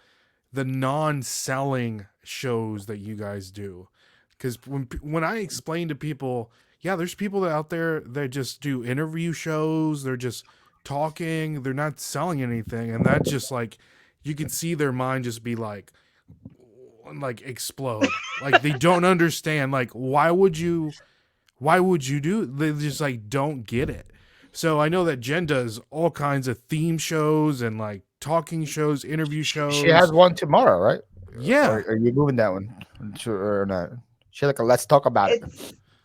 the non-selling shows that you guys do? Because when I explain to people, yeah, there's people out there that just do interview shows. They're just talking. They're not selling anything. And that just like, you can see their mind just be like explode. Like they don't understand. Like, why would you do? They just like don't get it. So I know that Jen does all kinds of theme shows and like talking shows, interview shows. She has one tomorrow, right? Yeah. Are you moving that one or not? She like a let's talk about it.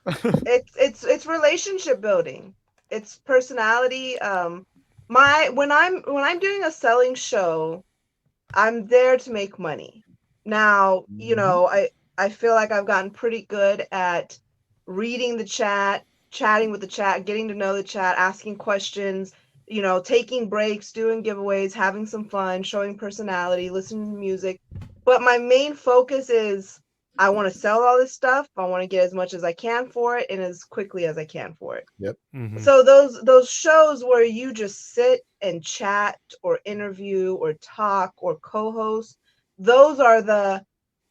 It's relationship building. It's personality. When I'm doing a selling show, I'm there to make money. Now, Mhm. I feel like I've gotten pretty good at reading the chat, chatting with the chat, getting to know the chat, asking questions, taking breaks, doing giveaways, having some fun, showing personality, listening to music. But my main focus is I want to sell all this stuff. I want to get as much as I can for it and as quickly as I can for it. Yep. Mm-hmm. So those shows where you just sit and chat or interview or talk or co-host, those are the,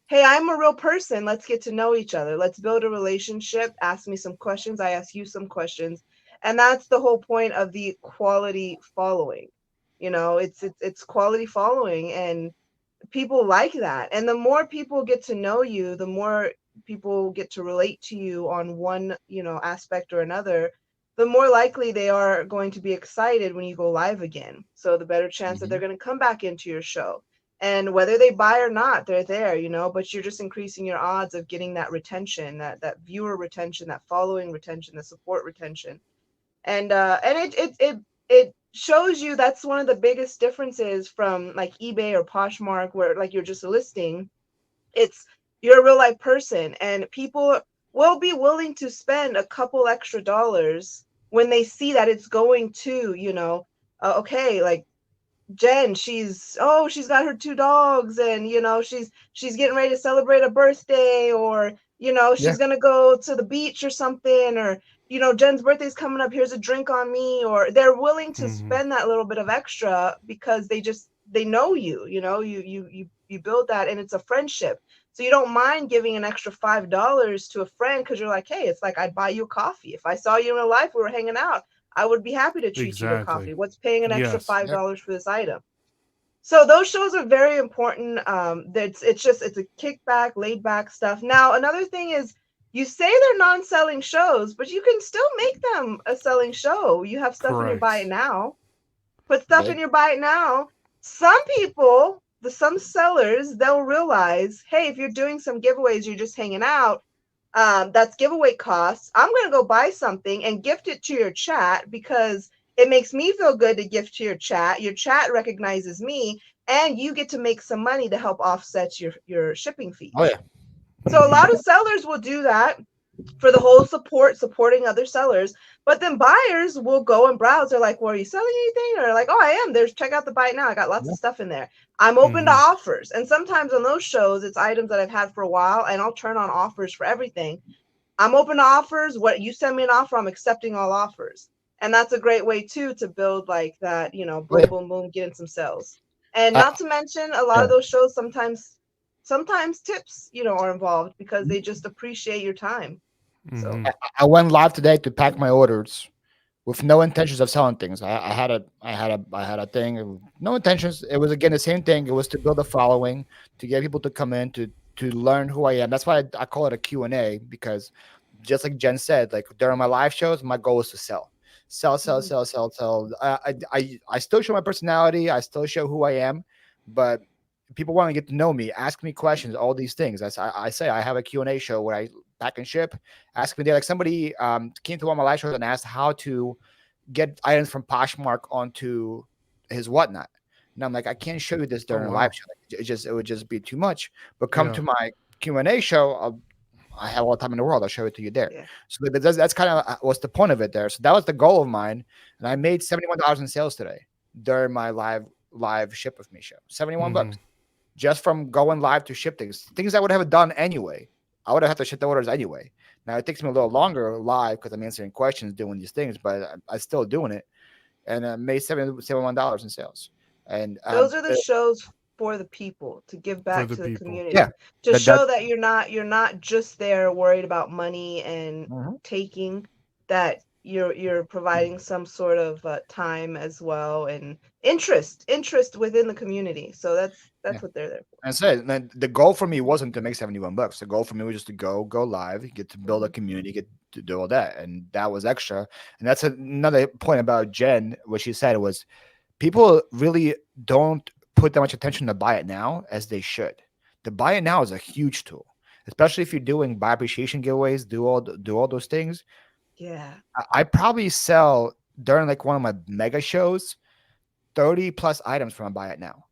hey, I'm a real person. Let's get to know each other. Let's build a relationship. Ask me some questions. I ask you some questions. And that's the whole point of the quality following. It's quality following, and people like that. And the more people get to know you, the more people get to relate to you on one, aspect or another, the more likely they are going to be excited when you go live again. So the better chance that they're Mhm. going to come back into your show. And whether they buy or not, they're there, but you're just increasing your odds of getting that retention, that viewer retention, that following retention, the support retention. And it shows you that's one of the biggest differences from like eBay or Poshmark, where like you're just a listing. It's You're a real life person, and people will be willing to spend a couple extra dollars when they see that it's going to, okay, like Jen, she's got her two dogs, and she's getting ready to celebrate a birthday, or Yeah. she's gonna go to the beach or something, or Jen's birthday's coming up, here's a drink on me, or they're willing to Mm-hmm. spend that little bit of extra because they know you, you build that, and it's a friendship. So you don't mind giving an extra $5 to a friend because you're like, hey, it's like I'd buy you a coffee. If I saw you in real life, we were hanging out, I would be happy to treat you to Exactly. coffee. What's paying an extra Yes. five Yep. dollars for this item? So those shows are very important. It's a kickback, laid back stuff. Now another thing is, you say they're non-selling shows, but you can still make them a selling show. You have stuff in your buy it Correct. now. Put stuff in They your buy it now. Some people, some sellers, they'll realize, hey, if you're doing some giveaways, you're just hanging out, that's giveaway costs. I'm going to go buy something and gift it to your chat because it makes me feel good to gift to your chat. Your chat recognizes me, and you get to make some money to help offset your shipping Oh fees. yeah. So a Mm-hmm. lot of sellers will do that for the whole supporting other sellers. But then buyers will go and browse. They're like, well, are you selling anything? Or like, oh, I am. There's check out the buy it now. I got lots Yeah. of stuff in there. I'm open to Mm-hmm. offers. And sometimes on those shows, it's items that I've had for a while, and I'll turn on offers for everything. I'm open to offers. What you send me an offer, I'm accepting all offers. And that's a great way too to build like that, Oh boom, yeah. boom, boom, get in some sales. And I, not to mention a lot yeah. of those shows sometimes tips, are involved because they just appreciate your time. So Mm-hmm. I went live today to pack my orders with no intentions of selling things. I had a thing, no intentions. It was again the same thing. It was to build a following, to get people to come in to learn who I am. That's why I call it a Q&A, because just like Jen said, like during my live shows, my goal is to mhm. sell. I still show my personality. I still show who I am, but people want to get to know me, ask me questions, all these things. I say I have a Q&A show where I pack and ship. Ask me there. Like somebody came to one of my live shows and asked how to get items from Poshmark onto his whatnot. And I'm like, I can't show you this Oh during a live wow. show. It would just be too much. But come Yeah. to my Q&A show, I have all the time in the world. I'll show it to you there. Yeah. So that's kind of what's the point of it there. So that was the goal of mine, and I made $71 in sales today during my live ship with me show. 71 Mm-hmm. bucks just from going live to ship things I would have done anyway. I would have had to ship the orders anyway. Now it takes me a little longer live because I'm answering questions, doing these things, but I'm still doing it, and I made $71 in sales. And Those are the shows for the people, to give For back the to the people. yeah, community, to that show that you're not just there worried about money and mhm, taking, that you're providing some sort of time as well, and interest within the community. So yeah. that's what they're there And so then the goal for me wasn't to make 71 bucks. The goal for me was just to go live, get to for. build a community, get to do all that, and that was extra. And that's another point about Jen. What she said was people really don't put that much attention to buy it now as they should. The buy it now is a huge tool, especially if you're doing buy appreciation giveaways, do all those things. Yeah. I probably sell during like one of my mega shows 30 plus items from a buy it now.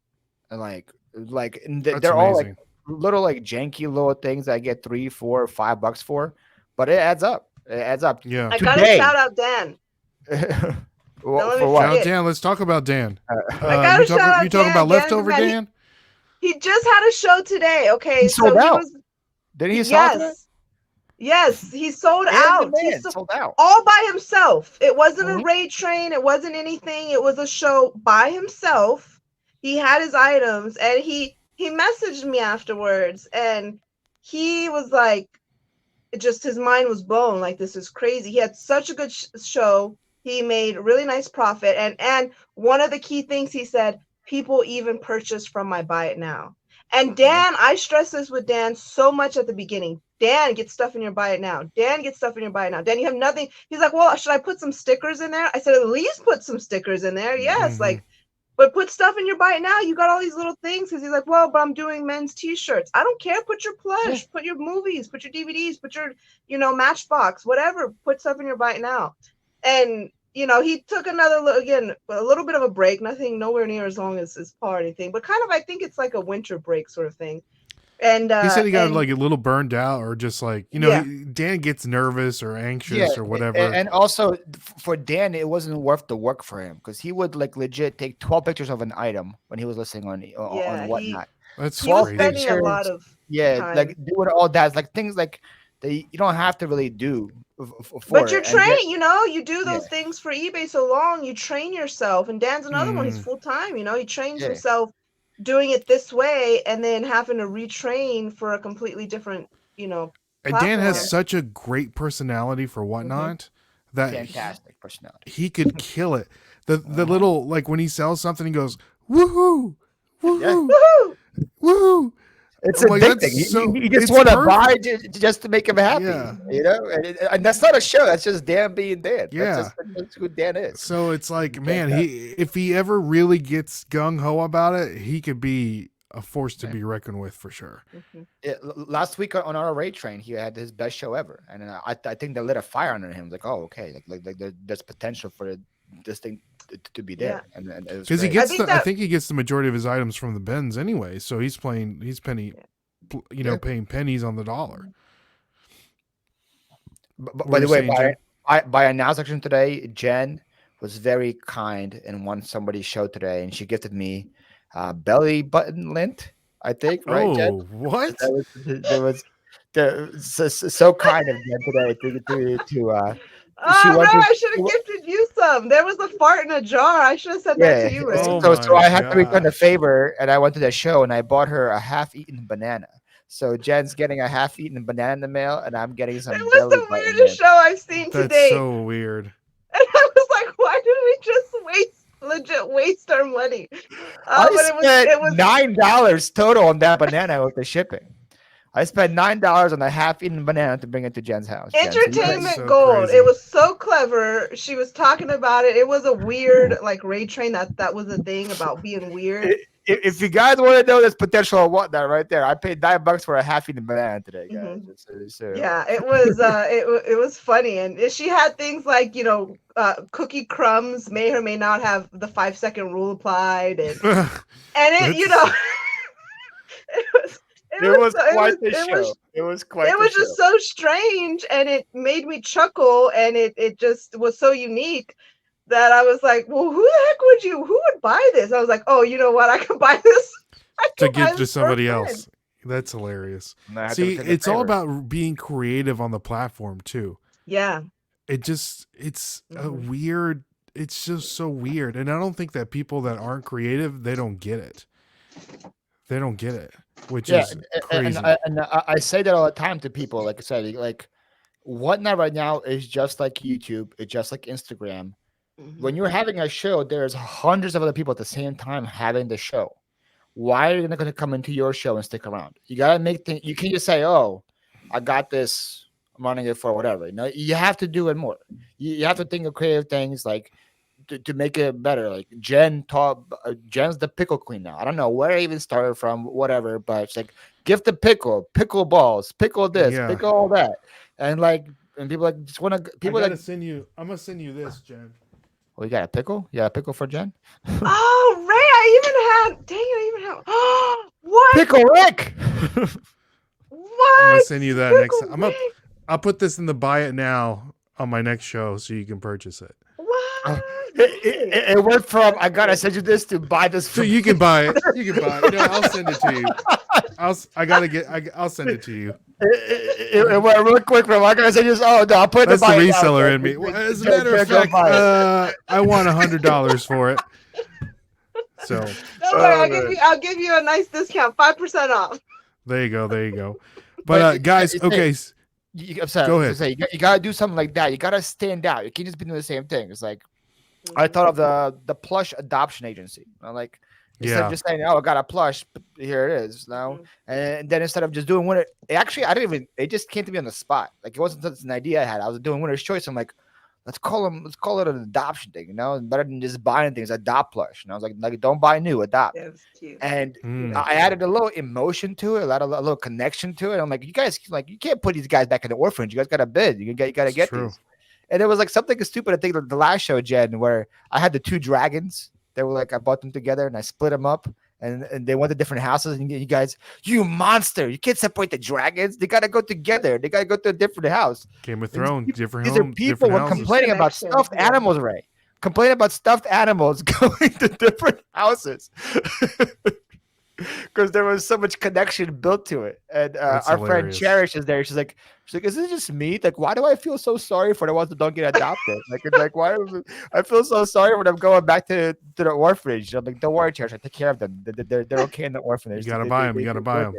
and That's they're all like amazing. little like janky little things that I get 3, 4, $5 for, but it adds up. It adds up. Yeah. I gotta Today, shout out Dan. Don't let me for Shout what? out forget. Dan. Let's talk about Dan. I gotta shout You out talking Dan. about Dan is the leftover man. Dan? He just had a show today. He Okay, sold so he out. was Didn't he sell today? yes, he sold And the out. He man sold out. all by himself. It wasn't a Mhm. raid train. It wasn't anything. It was a show by himself. He had his items, and he messaged me afterwards, and he was like, just his mind was blown. Like, this is crazy. He had such a good show. He made really nice profit, and one of the key things he said, people even purchase from my buy it now. And Dan, I stress this with Dan so much at the beginning. Dan, get stuff in your buy it now. Dan, get stuff in your buy it now. Dan, you have nothing. He's like, well, should I put some stickers in there? I said, at least put some stickers in there. Yes, Mhm. but put stuff in your buy it now. You got all these little things. Because he's like, well, but I'm doing men's t-shirts. I don't care. Put your plush, Yeah. put your movies, put your DVDs, put your, Matchbox, whatever. Put stuff in your buy it now. And he took again, a little bit of a break, nothing nowhere near as long as his Paul or anything, but kind of, I think it's like a winter break sort of thing. And He said he got and like a little burned out, or just like yeah, Dan gets nervous or Yeah, anxious or whatever. and also for Dan, it wasn't worth the work for him because he would like legit take 12 pictures of an item when he was listening on yeah, whatnot. That's he was crazy. spending a lot pictures. of Yeah, time. like doing all that, like things like that you don't have to really do for But you're it. And trained, you do yeah, those things for eBay so long, you train yourself. And Dan's another one, he's Mm. full time, he trains yeah, himself doing it this way and then having to retrain for a completely different, And Dan has platform. such a great personality for whatnot that fantastic personality. he could kill it. The little, like, when he sells something, he goes, woohoo, woohoo, Woohoo! woohoo. It's I'm like, addicting. that's so- You just it's want to perfect. buy just to make him happy, Yeah. And that's not a show. That's just Dan being Dan. Yeah. That's who Dan is. So it's like, man, if he ever really gets gung ho about it, he could be a force to be reckoned with for sure. Mhm. Last week on our raid train, he had his best show ever, and I think they lit a fire under him. Like, oh, okay, like there's potential for this thing to be there, and it was Because he great. gets think I that- think he gets the majority of his items from the bins anyway. So he's paying Yeah. paying pennies on the dollar. But What by were the you way, saying, by our now section today, Jen was very kind and won somebody's show today, and she gifted me belly button lint. I think, right, Jen? Oh, what? There was so kind of Jen today to she Oh no, wanted I should have gifted you some. There was a fart in a jar. I should have said that yeah. to you, Ray. Oh So my I had to return a gosh. favor, and I went to the show and I bought her a half-eaten banana. So Jen's getting a half-eaten banana in the mail, and I'm getting some It was belly the button weirdest lint. show I've seen to That's date. so weird. And I was like, why did we just legit waste our money? I But spent it was $9 total on that banana with the shipping. I spent $9 on a half-eaten banana to bring it to Jen's house. Jen. So you guys- entertainment so gold. crazy. It was so clever. She was talking about it. It was a weird like raid train. That was a thing about being weird. If you guys want to know this potential or whatnot, right there, I paid $9 for a half-eaten banana today, guys. Yeah, it was it was funny, and she had things like cookie crumbs may or may not have the 5-second rule applied, and it It was quite the show. It was quite. It was just so strange, and it made me chuckle, and it just was so unique that I was like, well, who would buy this? I was like, oh, you know what? I could buy this. to give to somebody else. That's hilarious. See, it's all about being creative on the platform too. Yeah. It's a weird, it's just so weird. And I don't think that people that aren't creative, they don't get it. They don't get it, which is crazy. And I say that all the time to people. Like I said, like whatnot right now is just like YouTube. It's just like Instagram. When you're having a show, there's hundreds of other people at the same time having the show. Why are you not going to come into your show and stick around? You got to make things. You can't just say, "Oh, I got this. I'm running it for whatever." You have to do it more. You have to think of creative things like to make it better. Like Jen's the pickle queen now. I don't know where I even started from, whatever, but it's like gift the pickle balls, pickle this, pickle all that, and people like just want to. People I'm gonna send you this, Jen. Oh, you got a pickle? You got a pickle for Jen? Oh, Ray, I I even had. Dang it! I even have. What? Pickle Rick. What? I'm gonna send you that next. Pickle I'm Rick? I'll put this in the buy it now on my next show so you can purchase it. What? It went from I gotta send you this to buy this. So you can buy it. You can buy it. You know, I'll send it to you. I'll send it to you. It went real quick from I gotta send you this. Oh no, I'll put it That's in the the buy it reseller now. in me. Well, as a Go- matter of go fact, buy it. I want $100 for it. So Don't worry, I'll give you a nice discount, 5% off. there you go. But guys, okay. I'm sorry. Go ahead. You gotta do something like that. You gotta stand out. You can't just be doing the same thing. It's like I thought of the plush adoption agency. Like instead of just saying, "Oh, I got a plush, here it is," and then instead of just doing winner, actually, it just came to me on the spot. Like it wasn't just an idea I had. I was doing winner's choice. I'm like, let's call it an adoption thing, better than just buying things. Adopt plush. And I was like, don't buy new, adopt. Yeah, it's cute. And I added a little emotion to it, a little connection to it. I'm like, you guys, you can't put these guys back in the orphanage. You guys got to bid. You got to get these. And it was like something stupid. I think the last show, Jen, where I had the two dragons. They were like, I bought them together and I split them up. And they went to different houses. And you guys, you monster! You can't separate the dragons. They gotta go together. They gotta go to a different house. Game of Thrones, different These home, are people were complaining about stuffed animals, Ray. Complaining about stuffed animals going to different houses because there was so much connection built to it. And our friend Cherish is there. She's like, is it just me? Like, why do I feel so sorry for the ones that don't get adopted? Why? I feel so sorry when I'm going back to the orphanage. I'm like, don't worry, Cherish. I take care of them. They're okay in the orphanage. You gotta buy them. You gotta buy them.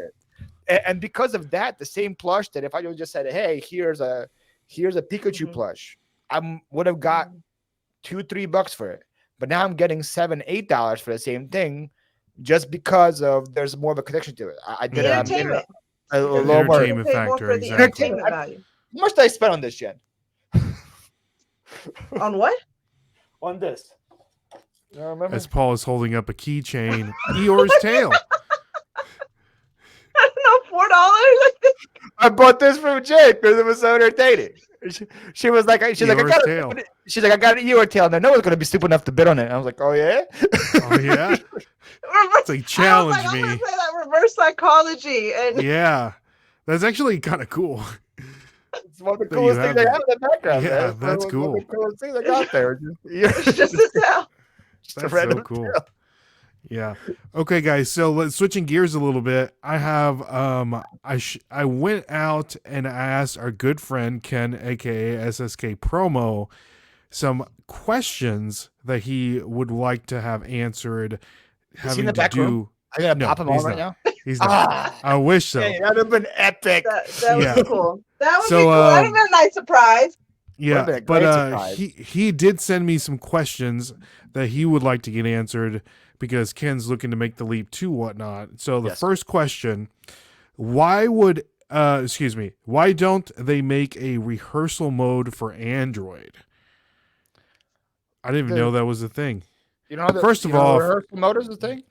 And because of that, the same plush that if I just said, hey, here's a Pikachu plush, I would have got $2-3 for it. But now I'm getting $7-8 for the same thing, just because of there's more of a connection to it. I did a little more entertainment factor. Exactly. How much did I spend on this, Jen? On what? On this. I remember. As Paul is holding up a keychain, Eeyore's tail. I don't know, $4. I bought this from Jake because it was so entertaining. She was like, I got an Eeyore tail. And no one's gonna be stupid enough to bid on it. I was like, oh yeah, oh yeah. It's like challenge me. I'm gonna play that reverse psychology, and yeah, that's actually kind of cool. It's one of the coolest things I have in the background. Yeah, man. that's cool. One of the coolest things I got there. It's just a tail. That's so cool. Tail. Yeah. Okay, guys. So let's switching gears a little bit. I have I went out and I asked our good friend Ken, aka SSK Promo, some questions that he would like to have answered. Having to do. I gotta pop him on right now. He's not. I wish so. Hey, that'd have been epic. That was cool. That would be cool. That would have been a nice surprise. Yeah, but he did send me some questions that he would like to get answered because Ken's looking to make the leap to whatnot. So the first question, why don't they make a rehearsal mode for Android? I didn't even know that was a thing. You know, first of all, rehearsal mode is a thing.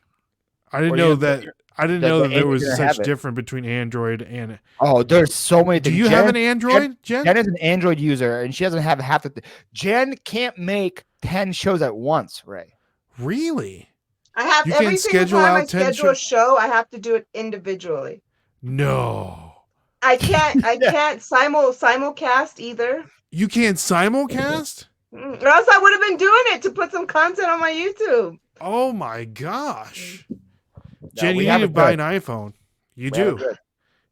I didn't know that. I didn't know that there was such difference between Android and. Oh, there's so many things. Do you have an Android, Jen? Jen is an Android user, and she doesn't have half the. Jen can't make 10 shows at once, Ray. I Really? have every single time I schedule a show, I have to do it individually. No. I can't simulcast either. You can't simulcast? Or else I would have been doing it to put some content on my YouTube. Oh my gosh. Jen, you need to buy an iPhone. You do.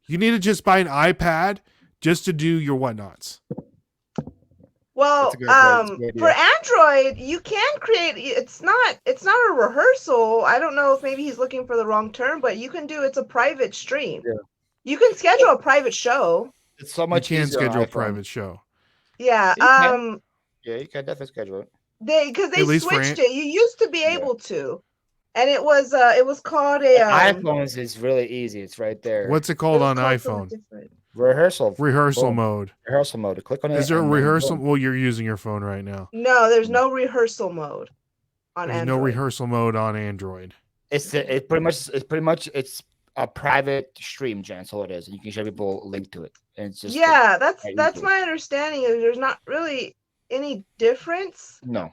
You need to just buy an iPad just to do your whatnots. Well, for Android, you can create. It's not a rehearsal. I don't know if maybe he's looking for the wrong term, but you can do. It's a private stream. Yeah. You can schedule a private show. It's so much easier. You can schedule a private show. Yeah. Yeah, you can definitely schedule it. Because they switched it. You used to be able to, and it was called a. iPhones is really easy. It's right there. What's it called on iPhone? Rehearsal mode. Rehearsal mode. Click on it. Is there a rehearsal? Well, you're using your phone right now. No, there's no rehearsal mode on Android. No rehearsal mode on Android. It's pretty much a private stream, Jen. That's all it is. You can show people a link to it, and it's just that's my understanding. There's not really any difference. No.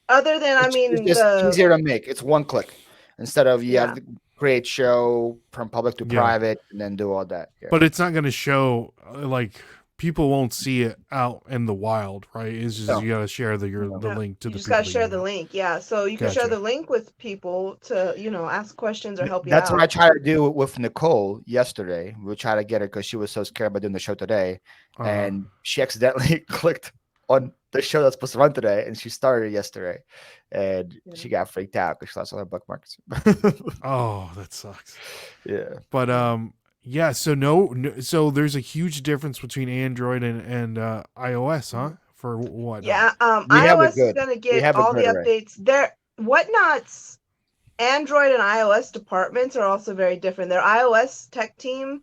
Other than, I It's mean, just the easier to make. It's one click instead of you have yeah. to create show from public to Yeah. private and then do all that. Yeah. But it's not going to show like people won't see it out in the wild, right? It's just No. you got to share the Yeah, link to you the just people. gotta that share you the know. link. Yeah, so you can share Gotcha. the link with people to, ask questions or help you That's what I out. tried to do with Nicole yesterday. We tried to get her because she was so scared about doing the show today, and she accidentally clicked on the show that's supposed to run today, and she started yesterday, and she got freaked out because she lost all her bookmarks. Oh, that sucks. Yeah, But yeah. So so there's a huge difference between Android and iOS, huh? For what? Yeah, we have it iOS is good. gonna We get have it all the good, Ray. updates. Whatnot's Android and iOS departments are also very different. Their iOS tech team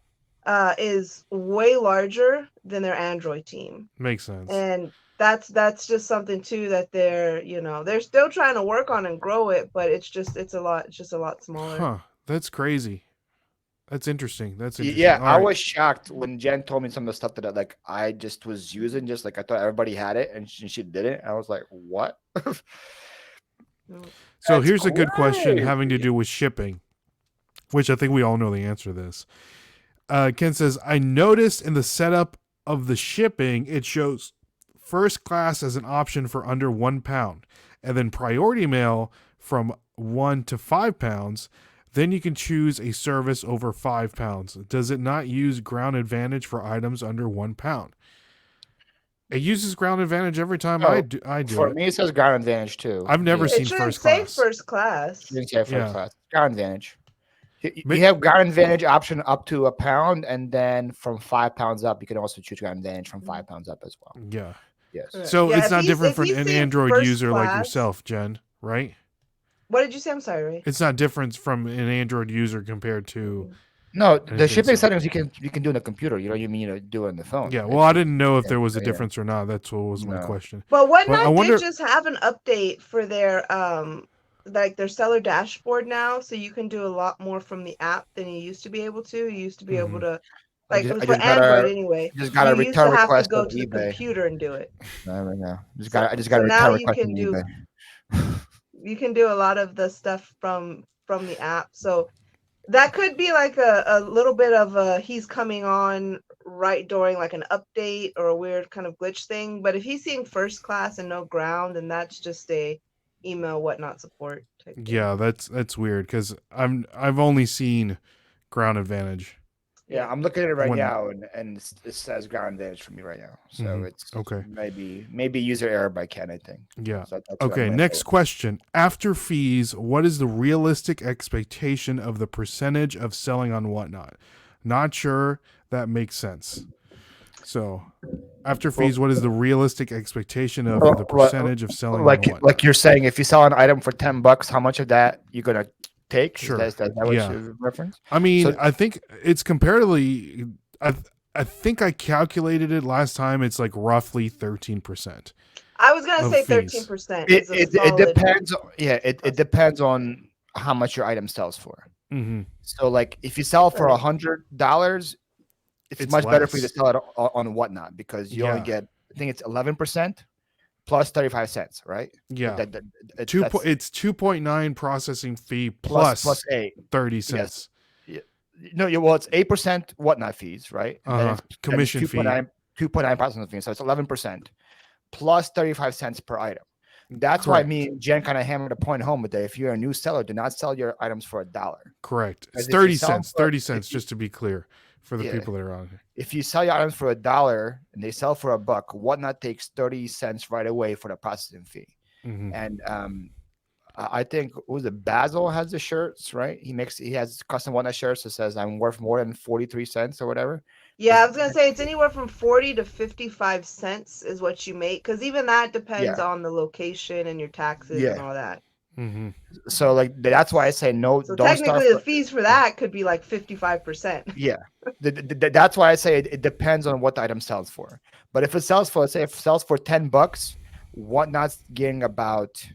is way larger than their Android team. Makes sense. And that's just something too that they're still trying to work on and grow it, but it's just a lot smaller. Huh. That's crazy. That's interesting. That's interesting. Yeah, All I right. was shocked when Jen told me some of the stuff that like I just was using, just like I thought everybody had it, and she didn't. I was like, what? So That's here's a good question crazy. having to do with shipping, which I think we all know the answer to this. Ken says, I noticed in the setup of the shipping, it shows first class as an option for under £1, and then priority mail from 1 to 5 pounds. Then you can choose a service over 5 pounds. Does it not use ground advantage for items under £1? It uses ground advantage every time I do For it. me, it says ground advantage too. I've never It seen shouldn't first say class. first class. You didn't say first Yeah. class. Ground advantage. You Ma- have ground advantage option up to £1, and then from 5 pounds up, you can also choose ground advantage from 5 pounds up as well. Yeah. Yes. So Yeah, it's if not he's- different if for he's an seeing Android first user like class- yourself, Jen, right? What did you say? I'm sorry, Ray. It's not different from an Android user compared to. No, the Anything shipping so. settings you can do on the computer. You know, you mean do it on the phone. Yeah, well, I didn't know if yeah, there was a yeah. difference or not. That's what was my No. question. But I Whatnot wonder- did just have an update for their like their seller dashboard now, so you can do a lot more from the app than you used to be able to. You used to be able to, like, I for just got Android a- anyway. Just got a You used return to have to request go on to the eBay. computer and do it. I know. I just So got a now return you request can on do eBay. you can do a lot of the stuff from the app. So that could be like a little bit of he's coming on right during like an update or a weird kind of glitch thing. But if he's seeing first class and no ground, then that's just a email Whatnot support type thing. Yeah, that's weird because I've only seen ground advantage. Yeah, I'm looking at it right When- now, and it says ground advantage for me right now. So Mhm. it's Okay. maybe user error by Ken, I think. Yeah. So that's what I'm Okay, gonna next go question. After fees, what is the realistic expectation of the percentage of selling on Whatnot? Not sure that makes sense. So, after fees, what is the realistic expectation of Well, the percentage of selling on like Whatnot? like you're saying, if you sell an item for $10, how much of that you're gonna take? Sure. Is that what Yeah. you reference? I mean, So- I think it's comparatively. I think I calculated it last time. It's like roughly 13%. I was gonna Of say fees. 13%. It depends. Yeah, it depends on how much your item sells for. Mm-hmm. So like if you sell for Right. $100, it's It's much better for you to less. sell it on Whatnot because you only Yeah. get, I think it's 11% plus 35 cents, right? Yeah, It's, it's 2.9 processing fee plus plus 8. 30 cents. No, well, it's 8% Whatnot fees, right? And then Uh-huh. it's Commission fee. 2.9 processing fee. So it's 11% plus 35 cents per item. That's why Correct. me and Jen kind of hammered a point home with that. If you're a new seller, do not sell your items for $1. Correct. It's Because if you 30 sell cents. for- 30 if cents, you- just to be clear for the Yeah. people that are on here. If you sell your items for $1 and they sell for $1, Whatnot takes 30 cents right away for the processing fee. Mhm. And I think was it Basil has the shirts, right? He has custom Whatnot shirts that says I'm worth more than 43 cents or whatever. Yeah, I was gonna say it's anywhere from 40 to 55 cents is what you make, because even that depends on the location and your taxes and all that. Mhm. So like that's why I say no. So don't technically, start the fees for that could be like 55%. Yeah, that's why I say it depends on what the item sells for. But if it sells for, let's say, if it sells for $10, Whatnot's getting about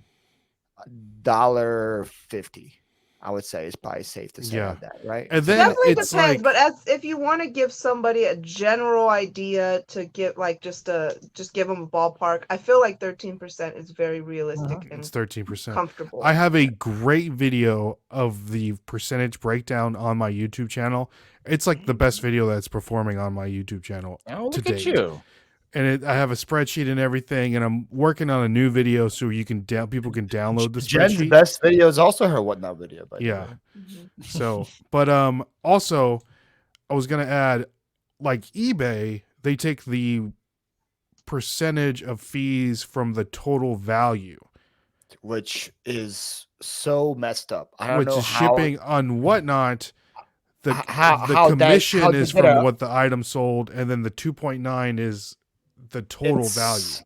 $1.50 I would say it's probably safe to say like that, right? And So then Definitely it's depends, like, but as if you want to give somebody a general idea to give like just give them a ballpark, I feel like 13% is very realistic it's and 13%. comfortable. I have a great video of the percentage breakdown on my YouTube channel. It's like the best video that's performing on my YouTube channel oh, to look at date. you. And I have a spreadsheet and everything, and I'm working on a new video so you can people can download the Jen's spreadsheet. best video is also her whatnot video, by the way. So, but also I was gonna add, like eBay, they take the percentage of fees from the total value, Which is so messed up. I don't which know is how shipping on whatnot. The how commission they is get from a- what the item sold, and then the 2.9 is the total value.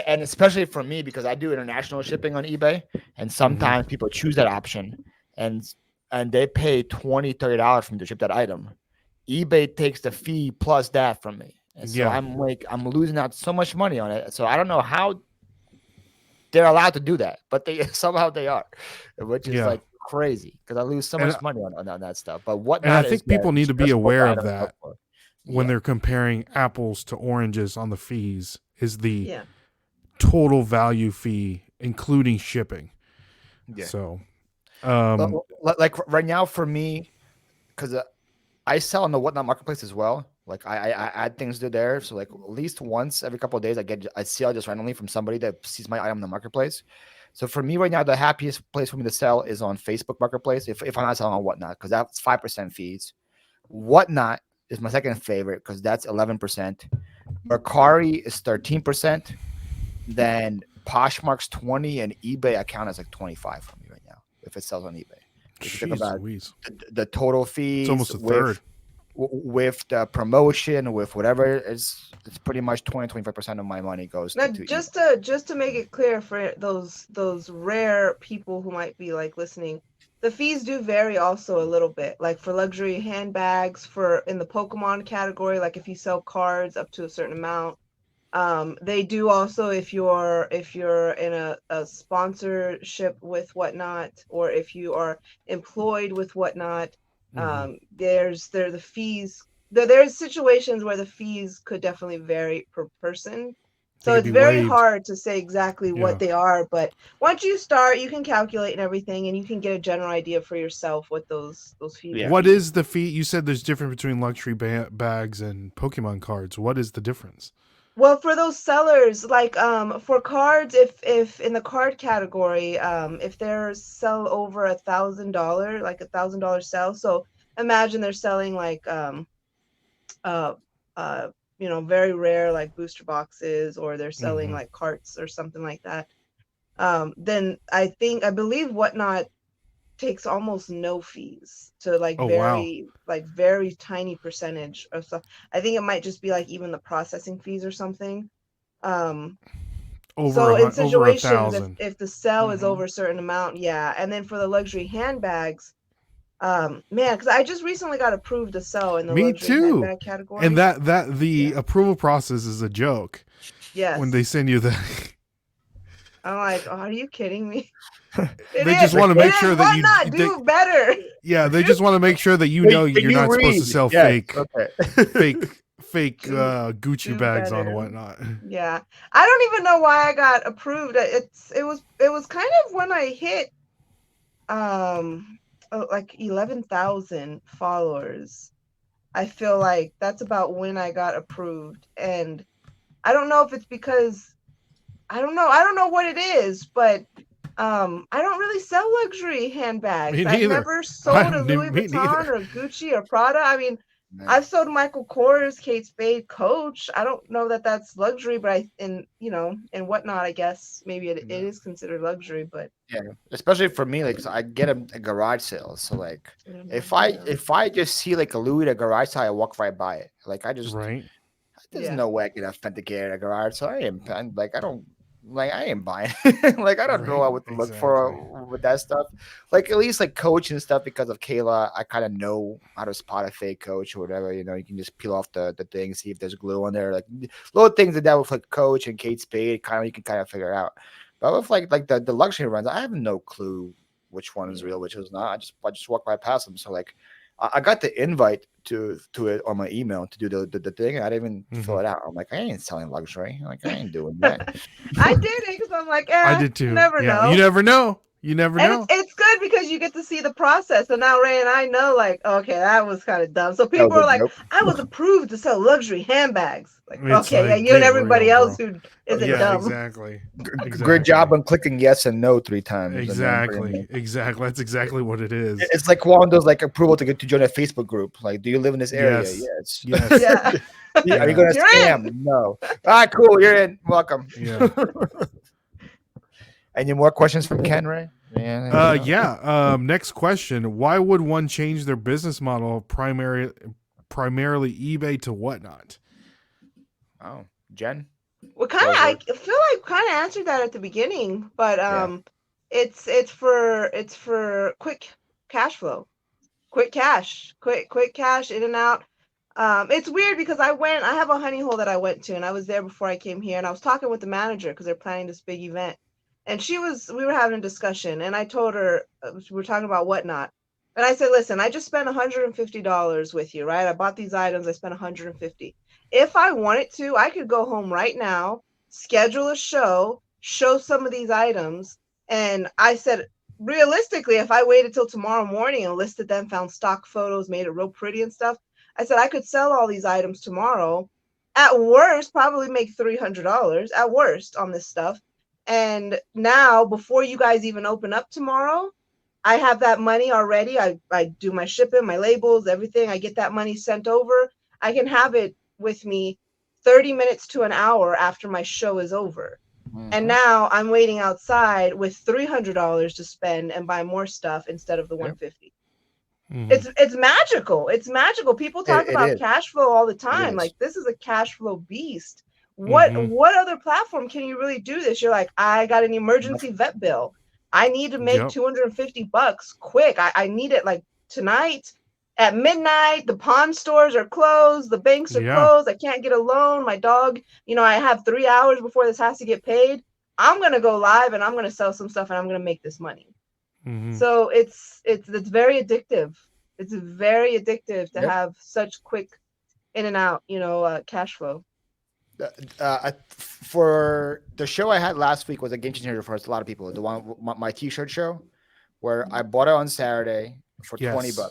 And especially for me, because I do international shipping on eBay, and sometimes people choose that option, and they pay $20-$30 for me to ship that item. eBay takes the fee plus that from me, and so I'm losing out so much money on it. So I don't know how they're allowed to do that, but they somehow they are, which is like crazy because I lose so much money on that stuff. But And I whatnot think is people need to be aware of item that when they're comparing apples to oranges on the fees, is the total value fee, including shipping. Yeah. So, like right now for me, because I sell on the Whatnot marketplace as well. Like I add things to there, so like at least once every couple of days, I sell just randomly from somebody that sees my item in the marketplace. So for me right now, the happiest place for me to sell is on Facebook Marketplace. If I'm not selling on Whatnot, because that's 5% fees. Whatnot is my second favorite because that's 11%. Mercari is 13%. Then Poshmark's 20, and eBay account is like 25 for me right now if it sells on eBay. If you think about the total fees, it's almost a third. With the promotion, with whatever, it's pretty much 20-25% of my money goes now, to just to make it clear for those rare people who might be like listening, the fees do vary also a little bit. Like for luxury handbags, for in the Pokemon category, like if you sell cards up to a certain amount, they do also if you're in a sponsorship with Whatnot, or if you are employed with Whatnot, there's the fees. There's situations where the fees could definitely vary per person. So it's very hard to say exactly what they are, but once you start, you can calculate and everything, and you can get a general idea for yourself what those fees are. What is the fee? You said there's difference between luxury bags and Pokemon cards. What is the difference? Well, for those sellers, like for cards, if in the card category, if they're sell over $1,000, like $1,000 sell, so imagine they're selling like uh very rare like booster boxes, or they're selling like carts or something like that. Then I believe Whatnot takes almost no fees to like very tiny percentage of stuff. I think it might just be like even the processing fees or something. So in situations if the sell is over a certain amount, and then for the luxury handbags, man, because I just recently got approved to sell in the luxury handbag category. And the approval process is a joke. Yes. When they send you the I'm like, oh, are you kidding me? They just want to make sure that you do better. Yeah, they just want to make sure that you're not supposed to sell fake Gucci bags on Whatnot. Yeah, I don't even know why I got approved. It was kind of when I hit like 11,000 followers. I feel like that's about when I got approved, and I don't know if it's because I don't know what it is, but I don't really sell luxury handbags. I've never sold a Louis Vuitton or Gucci or Prada. I mean, I've sold Michael Kors, Kate Spade, Coach. I don't know that that's luxury, but and Whatnot, I guess maybe it is considered luxury. But yeah, especially for me, like so I get a garage sale. So like if I just see like a Louis at a garage sale, I walk right by it. Like I just there's no way I can authenticate a garage, so I ain't buying. Like I don't know what to look for with that stuff. Like at least like Coach and stuff, because of Kayla, I kind of know how to spot a fake Coach or whatever. You know, you can just peel off the thing, see if there's glue on there, like little things like that with like Coach and Kate Spade. You can kind of figure out. But with like the luxury runs, I have no clue which one is real, which is not. I just walk by past them. So like, I got the invite to it on my email to do the thing. I didn't even fill it out. I'm like, I ain't selling luxury. I'm like, I ain't doing that. I did it because I'm like, I did you too. never Yeah, know. you never know. You never And know. it's good because you get to see the process. So now Ray and I know, like, okay, that was kind of dumb. So That people was are a like, joke. I was approved to sell luxury handbags. Like, It's okay, yeah, like, you and get everybody real, else bro. who isn't Yeah, dumb. exactly. Great job on clicking yes and no 3 times. And then Exactly. That's exactly what it is. it's like one of those like approval to get to join a Facebook group. Like, do you live in this area? Yes. Yes. Yes. Yeah. Are you going to You're scam? in. No. All right, cool. You're in. Welcome. Yeah. Any more questions from Ken, Ray? Yeah. Next question. Why would one change their business model primarily eBay to whatnot? Oh, Jen? Well, kind of, I feel like kind of answered that at the beginning, but it's for quick cash flow, quick cash in and out. It's weird because I have a honey hole that I went to, and I was there before I came here, and I was talking with the manager because they're planning this big event, and we were having a discussion, and I told her we were talking about whatnot, and I said, listen, I just spent $150 with you, right? I bought these items, I spent 150. If I wanted to, I could go home right now, schedule a show some of these items, and I said, realistically, if I waited till tomorrow morning and listed them, found stock photos, made it real pretty and stuff, I said I could sell all these items tomorrow. At worst, probably make $300 at worst on this stuff. And now, before you guys even open up tomorrow, I have that money already. I do my shipping, my labels, everything. I get that money sent over. I can have it with me 30 minutes to an hour after my show is over. And now I'm waiting outside with $300 to spend and buy more stuff instead of the 150. It's magical. It's magical. People talk about cash flow all the time. Like, this is a cash flow beast. What other platform can you really do this? You're like, I got an emergency vet bill. I need to make $250 quick. I need it like tonight at midnight. The pawn stores are closed. The banks are closed. I can't get a loan. My dog, I have 3 hours before this has to get paid. I'm going to go live and I'm going to sell some stuff and I'm going to make this money. So it's very addictive. It's very addictive to have such quick in and out, cash flow. For the show I had last week was a game changer for a lot of people. The one, my t-shirt show, where I bought it on Saturday for $20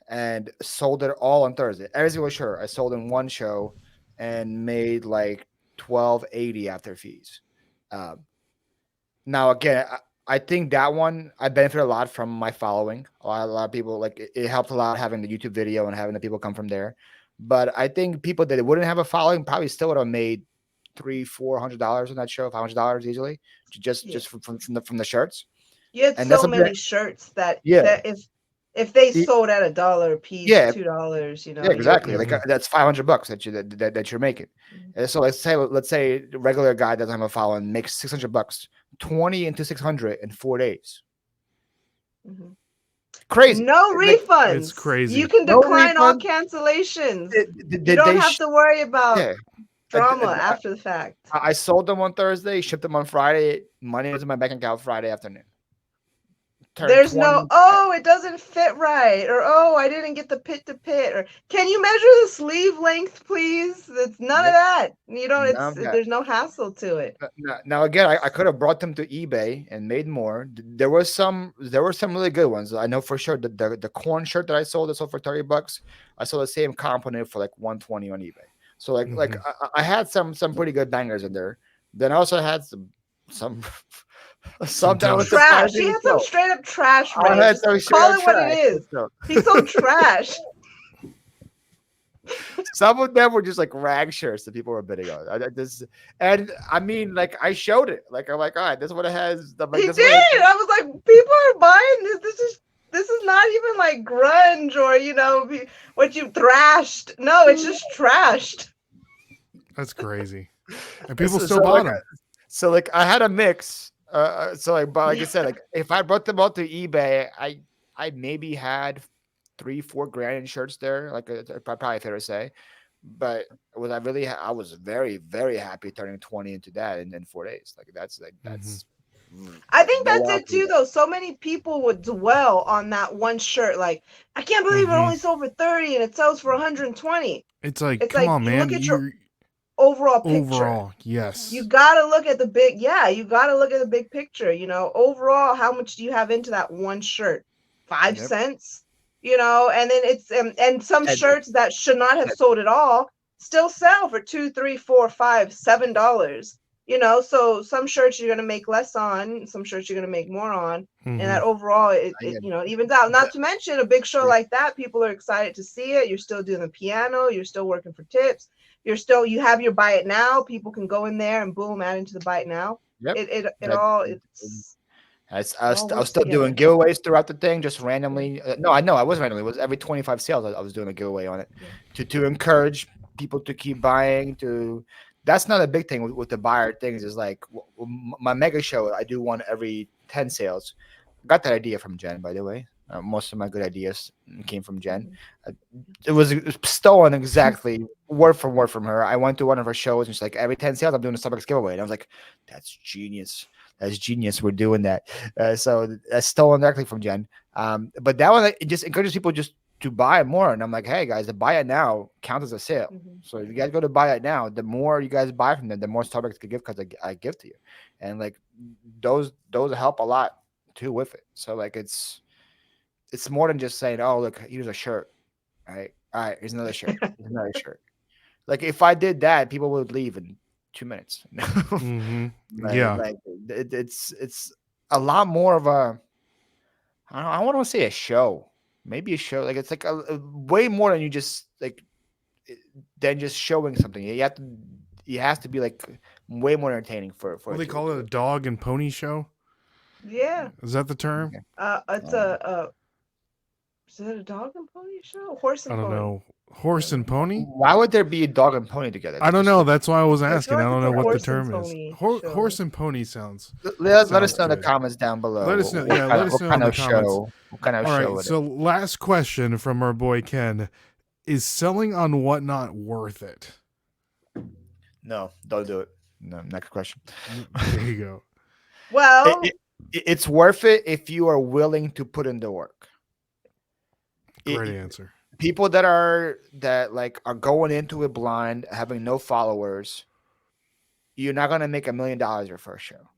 and sold it all on Thursday. Every single shirt I sold in one show and made like $12.80 after fees. Now again, I think that one I benefit a lot from my following. A lot of people, like, it helped a lot having the YouTube video and having the people come from there. But I think people that wouldn't have a following probably still would have made $300-400 on that show, $500 easily, just from the shirts. You had so many shirts that if they sold at $1 a piece, $2, Yeah, exactly. Like that's $500 that you're making. And so let's say the regular guy doesn't have a following, makes $600, 20 into 600 in 4 days. Crazy. No refunds. It's crazy. You can decline all cancellations. You don't have to worry about drama after the fact. I sold them on Thursday, shipped them on Friday. Money was in my bank account Friday afternoon. There's no, it doesn't fit right, or I didn't get the pit to pit, or can you measure the sleeve length, please? It's none of that. You don't. There's no hassle to it. Now again, I could have brought them to eBay and made more. There were some really good ones. I know for sure the corn shirt that I sold for $30. I sold the same component for like $120 on eBay. So like I had some pretty good bangers in there. Then I also had some trash. He had some straight up trash. Call it what it is. He sold trash. Some of them were just like rag shirts that people were bidding on. And I mean, like, I showed it. Like, I'm like, all right, this is what it has. He did. I was like, people are buying this. This is not even like grunge or what you thrashed. No, it's just trashed. That's crazy. And people still bought them. So like, I had a mix. Like I said, like, if I brought them out to eBay, I maybe had $3-4 grand in shirts there. Like, probably fair to say, but I was very, very happy turning 20 into that in 4 days. Like, that's I think No that's one else it do too, that. though. So many people would dwell on that one shirt. Like, I can't believe it Mm-hmm. only sold for 30 and it sells for 120. It's like, It's come like on, you man. look at your You overall picture. overall, You yes. gotta look at the big, yeah, you gotta look at the big picture. Overall, how much do you have into that one shirt? Five Yep. cents, and then it's and some And, shirts that should not have and- sold at all still sell for $2, $3, $4, $5, $7. So some shirts you're gonna make less on, some shirts you're gonna make more on, and Mm-hmm. that overall Again, it evens out. the- Not to mention a big show like that, people are excited to see it. You're still doing the piano, you're still working for tips, you have your buy it now. People can go in there and boom, add into the buy it now. yep. It That, all I it was, all I was works still together. doing giveaways throughout the thing, just Yeah. randomly. No, I know I was randomly. It was every 25 sales. I was doing a giveaway on it Yeah. to encourage people to keep buying. That's not a big thing with the buyer things. Is like my mega show. I do one every 10 sales. Got that idea from Jen, by the way. Most of my good ideas came from Jen. Uh, it was stolen exactly word for word from her. I went to one of her shows and she's like, every 10 sales, I'm doing a Starbucks giveaway. And I was like, that's genius. That's genius. We're doing that. So that's stolen directly from Jen. But that one, it just encourages people just to buy more. And I'm like, hey guys, the buy it now counts as a sale. Mhm. So if you guys go to buy it now, the more you guys buy from them, the more Starbucks could give because I give to you. And like those help a lot too with it. So like it's more than just saying, oh look, here's a shirt. All right, here's another shirt. Here's another shirt. Like if I did that, people would leave in 2 minutes. Mm-hmm. like, Yeah. like it's a lot more of a I don't want to say a show. Maybe a show. Like it's like a way more than you just like than just showing something. You have to be like way more entertaining for What it they call it, a dog and pony show? Yeah. Is that the term? Okay. It's is it a dog and pony show? Horse I and don't pony. know. Horse and pony? Why would there be a dog and pony together? I don't Just know. like, That's why I was I feel asking. I like don't it's know a what the horse and term is. pony Horse show. and pony sounds. let us Sounds know in the good. comments down below. Let us know. Yeah, let us know in the comments. Show? What kind of All show right. it So, last question from our boy Ken: is selling on Whatnot worth it? No, don't do it. No, next question. There you go. Well, It's worth it if you are willing to put in the work. Great answer. People that are going into it blind, having no followers, you're not gonna make $1 million your first show.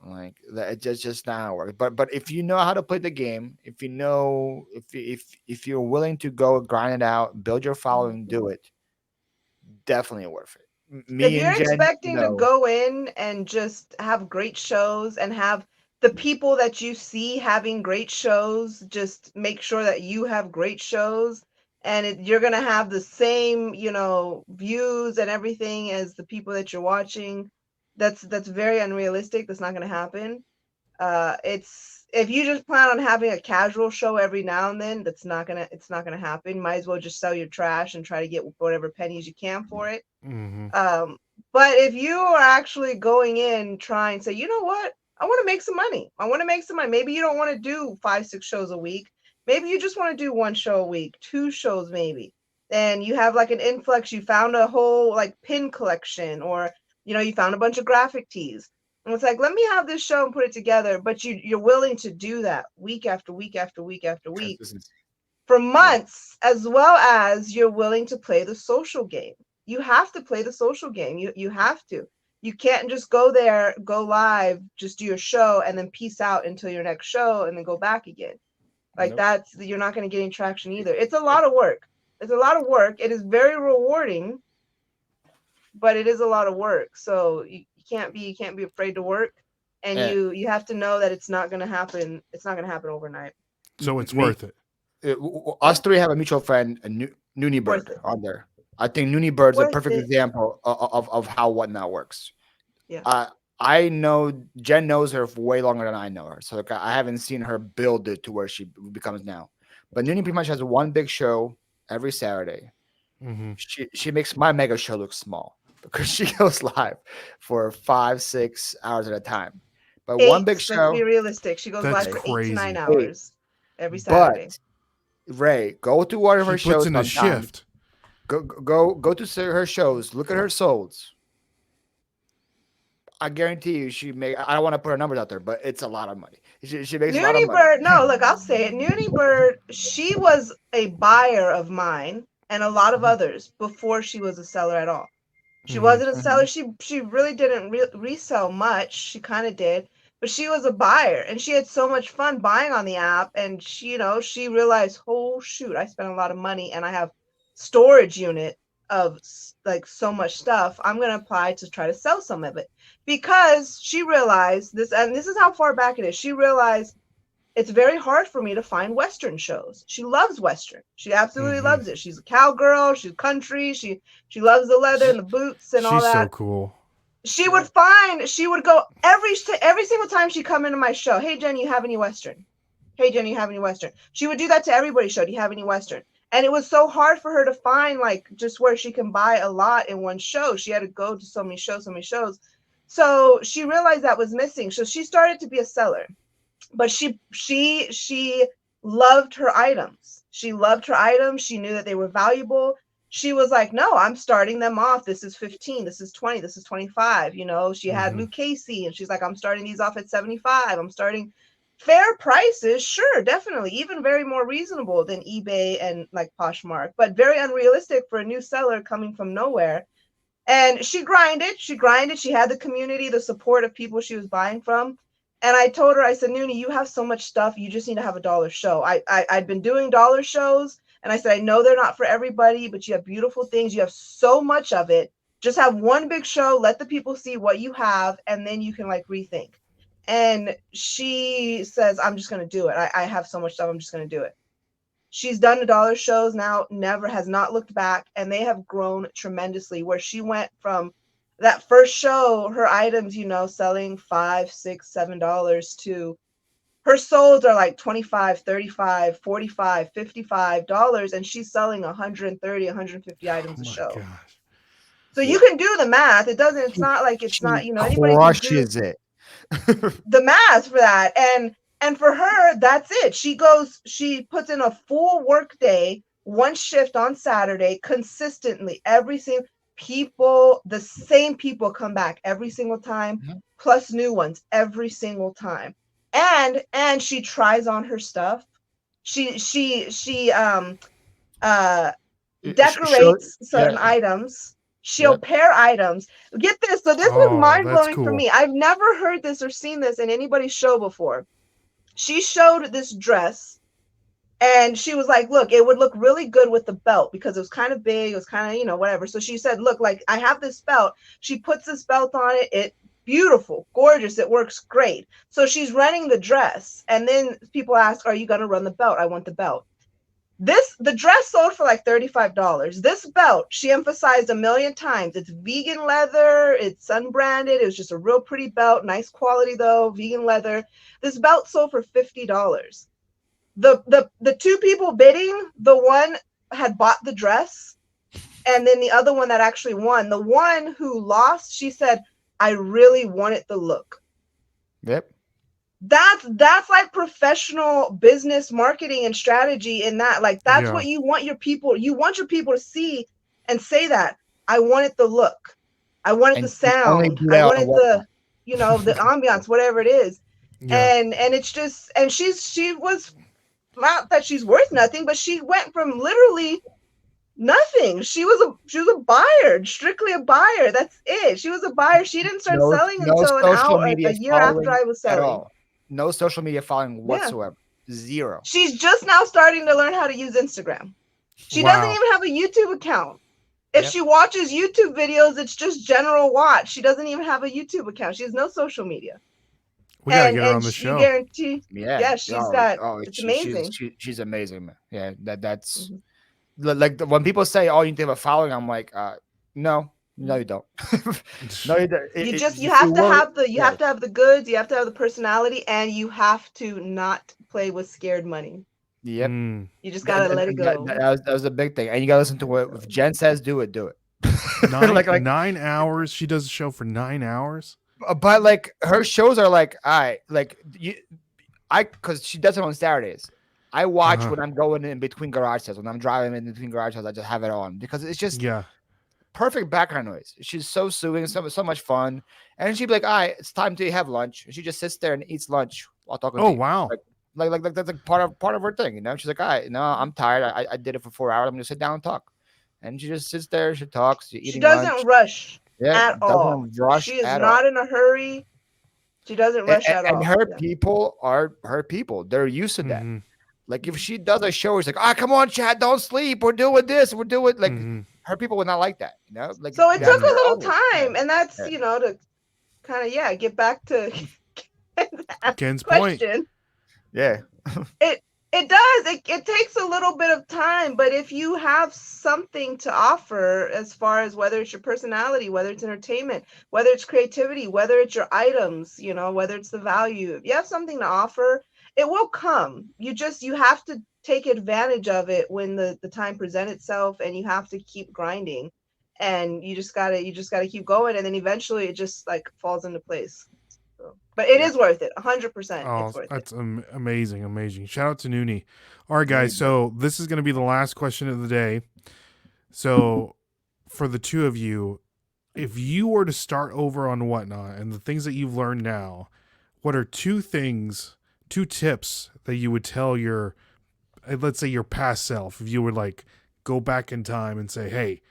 Like that, it's just not how it works. But if you know how to play the game, if you know if you're willing to go grind it out, build your following, do it, definitely worth it. if Me you're and Jen, expecting to go in and just have great shows and have the people that you see having great shows, just make sure that you have great shows and you're going to have the same, views and everything as the people that you're watching. That's very unrealistic. That's not going to happen. It's if you just plan on having a casual show every now and then, it's not gonna happen. Might as well just sell your trash and try to get whatever pennies you can for it. Mm-hmm. But if you are actually going in trying to say, you know what, I want to make some money. I want to make some money. Maybe you don't want to do 5, 6 shows a week. Maybe you just want to do 1 show a week, 2 shows maybe. And you have like an influx. You found a whole like pin collection, or you found a bunch of graphic tees. And it's like, let me have this show and put it together. But you're willing to do that week after week after week after week consistency. for months, as well as you're willing to play the social game. You have to play the social game. You have to. You can't just go there, go live, just do your show, and then peace out until your next show, and then go back again. Like Nope. you're not going to get any traction either. It's a lot of work. It's a lot of work. It is very rewarding, but it is a lot of work. So you can't be afraid to work, and Yeah. you have to know that it's not going to happen. It's not going to happen overnight. So it's Me- worth it. Us three have a mutual friend, Noonie Worth Bird, it. on there. I think Noonie Bird's a Worth perfect it. example of how Whatnot works. Yeah. I know Jen knows her for way longer than I know her, so like, I haven't seen her build it to where she becomes now. But Noonie pretty much has one big show every Saturday. Mm-hmm. She makes my mega show look small because she goes live for 5, 6 hours at a time. But one big Let's show. be realistic. She goes That's live for 8 to 9 crazy. hours every Saturday. But Ray, go to one of She her puts shows in a sometime. shift. Go to her shows. Look at her souls. I guarantee you, she make. I don't want to put her numbers out there, but it's a lot of money. She makes a lot of Noonie money. Bird, no, look, I'll say it. Noonie Bird, she was a buyer of mine and a lot of others before she was a seller at all. She wasn't a seller. She really didn't resell much. She kind of did, but she was a buyer, and she had so much fun buying on the app. And she, she realized, oh shoot, I spent a lot of money, and I have storage unit of like so much stuff. I'm gonna apply to try to sell some of it because she realized this, and this is how far back it is. She realized it's very hard for me to find Western shows. She loves Western. She absolutely loves it. She's a cowgirl. She's country. She loves the leather and the boots and all She's so that. cool. She would go every single time she'd come into my show. Hey, Jen, you have any Western? Hey, Jen, you have any Western? She would do that to everybody's show. Do you have any Western? And it was so hard for her to find like just where she can buy a lot in one show. She had to go to so many shows. So she realized that was missing. So she started to be a seller. But she loved her items. She loved her items. She knew that they were valuable. She was like, no, I'm starting them off. This is 15. This is 20. This is 25. She had Luke Casey, and she's like, I'm starting these off at 75. I'm starting fair prices. Sure, definitely. Even very more reasonable than eBay and like Poshmark, but very unrealistic for a new seller coming from nowhere. And she grinded. She had the community, the support of people she was buying from. And I told her, I said, Noonie, you have so much stuff. You just need to have a dollar show. I'd been doing dollar shows. And I said, I know they're not for everybody, but you have beautiful things. You have so much of it. Just have one big show. Let the people see what you have. And then you can like rethink. And she says, I'm just going to do it. I have so much stuff. I'm just going to do it. She's done the dollar shows now, has not looked back. And they have grown tremendously, where she went from that first show, her items, selling $5, $6, $7 to her solds are like $25, $35, $45, $55, and she's selling 130, 150 items a show. Gosh. So you can do the math. It's not like it's not, anybody can do it. the math for that. And for her, that's it. She puts in a full work day, one shift on Saturday, consistently, the same people come back every single time, plus new ones every single time. And she tries on her stuff. She decorates certain items. She'll pair items. Get this. So this was mind-blowing for me. I've never heard this or seen this in anybody's show before. She showed this dress. And she was like, look, it would look really good with the belt because it was kind of big. It was kind of, whatever. So she said, look, like I have this belt. She puts this belt on it. It beautiful, gorgeous. It works great. So she's running the dress. And then people ask, are you going to run the belt? I want the belt. The dress sold for like $35. This belt, she emphasized a million times. It's vegan leather. It's unbranded. It was just a real pretty belt. Nice quality though. Vegan leather. This belt sold for $50. The two people bidding, the one had bought the dress, and then the other one that actually won. The one who lost, she said, I really wanted the look. Yep. That's like professional business marketing and strategy in that. Like that's what you want your people to see and say that. I wanted the look. I wanted the sound. I wanted the the ambiance, whatever it is. Yeah. And it's just, and she was, not that she's worth nothing, but she went from literally nothing. She was a buyer, strictly a buyer. That's it. She was a buyer. She didn't start selling until a year after I was selling. At all. No social media following whatsoever. Yeah. Zero. She's just now starting to learn how to use Instagram. She doesn't even have a YouTube account. If she watches YouTube videos, it's just general watch. She doesn't even have a YouTube account. She has no social media. We gotta get her on the show. Guarantee, she's got. It's amazing. She's amazing, man. Yeah, that's like when people say, "Oh, you need to have a following," I'm like, no, you don't. No, you don't. You have to have the goods. You have to have the personality, and you have to not play with scared money. Yep. You just gotta let it go. That was a big thing, and you gotta listen to what if Jen says. Do it. 9 hours. She does a show for 9 hours. But like her shows are like, because she does it on Saturdays. I watch when I'm going in between garage sales. When I'm driving in between garage sales, I just have it on because it's just perfect background noise. She's so soothing, so much fun. And she'd be like, "All right, it's time to have lunch." And she just sits there and eats lunch while talking Oh to you. wow. Like that's like part of her thing, you know. She's like, "All right, no, I'm tired. I did it for 4 hours. I'm gonna sit down and talk." And she just sits there. She talks. She's She eating lunch. doesn't rush Yeah, at all. doesn't rush She is at all. not in a hurry. She doesn't And, rush at and all. her Yeah. people are her people. They're used to that. Mm-hmm. Like if she does a show, it's like, ah, come on, Chad, don't sleep. We're doing this. We're doing like Mm-hmm. her people would not like that. You know, like So it took that's Mm-hmm. a her little audience. Yeah, time, and that's, yeah, to kind of, get back to that Ken's point. question. yeah. It it does. It takes a little bit of time, but if you have something to offer, as far as whether it's your personality, whether it's entertainment, whether it's creativity, whether it's your items, whether it's the value, if you have something to offer, it will come. You have to take advantage of it when the time presents itself, and you have to keep grinding, and you just gotta keep going, and then eventually it just like falls into place. So, but it Yeah. is worth it. 100%, Oh, it's worth it. that's amazing, amazing. Shout out to Noonie. All right, guys. Mm. So this is going to be the last question of the day. So for the two of you, if you were to start over on Whatnot and the things that you've learned now, what are two tips that you would tell your, let's say your past self, if you would like go back in time and say, hey,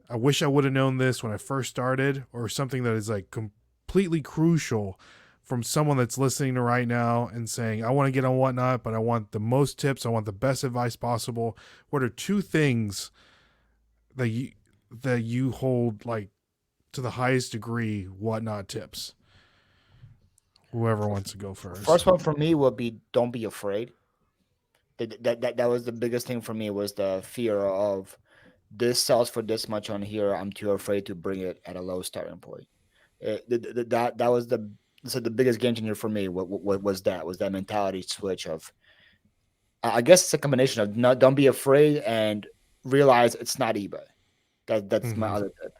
I wish I would have known this when I first started, or something that is like completely crucial from someone that's listening to right now and saying, I want to get on Whatnot, but I want the most tips. I want the best advice possible. What are two things that you hold like to the highest degree Whatnot tips? Whoever wants to go first. First one for me would be don't be afraid. That was the biggest thing for me, was the fear of this sells for this much on here. I'm too afraid to bring it at a low starting point. That was the biggest game changer for me. What was that mentality switch of, I guess it's a combination of don't be afraid and realize it's not eBay. That's my Mm-hmm. other tip.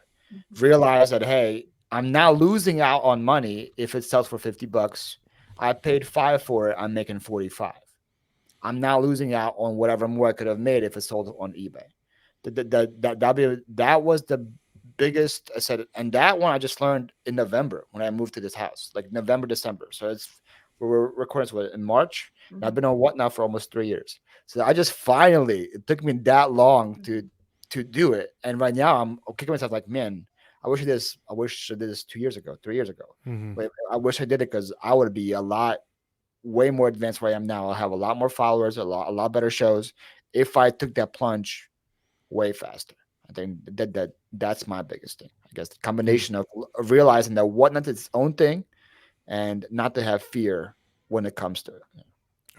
Realize that, hey, I'm now losing out on money if it sells for $50. I paid 5 for it. I'm making 45. I'm now losing out on whatever more I could have made if it sold on eBay. That was the biggest. I said, and that one I just learned in November when I moved to this house, like November, December. So we're recording this in March. And I've been on Whatnot for almost 3 years. So I just finally, it took me that long to do it, and right now I'm kicking myself like, man, I wish I did this 2 years ago, 3 years ago. Mm-hmm. But I wish I did it, because I would be way more advanced where I am now. I'll have a lot more followers, a lot better shows if I took that plunge way faster. I think that's my biggest thing. I guess the combination of realizing that Whatnot is its own thing, and not to have fear when it comes to it.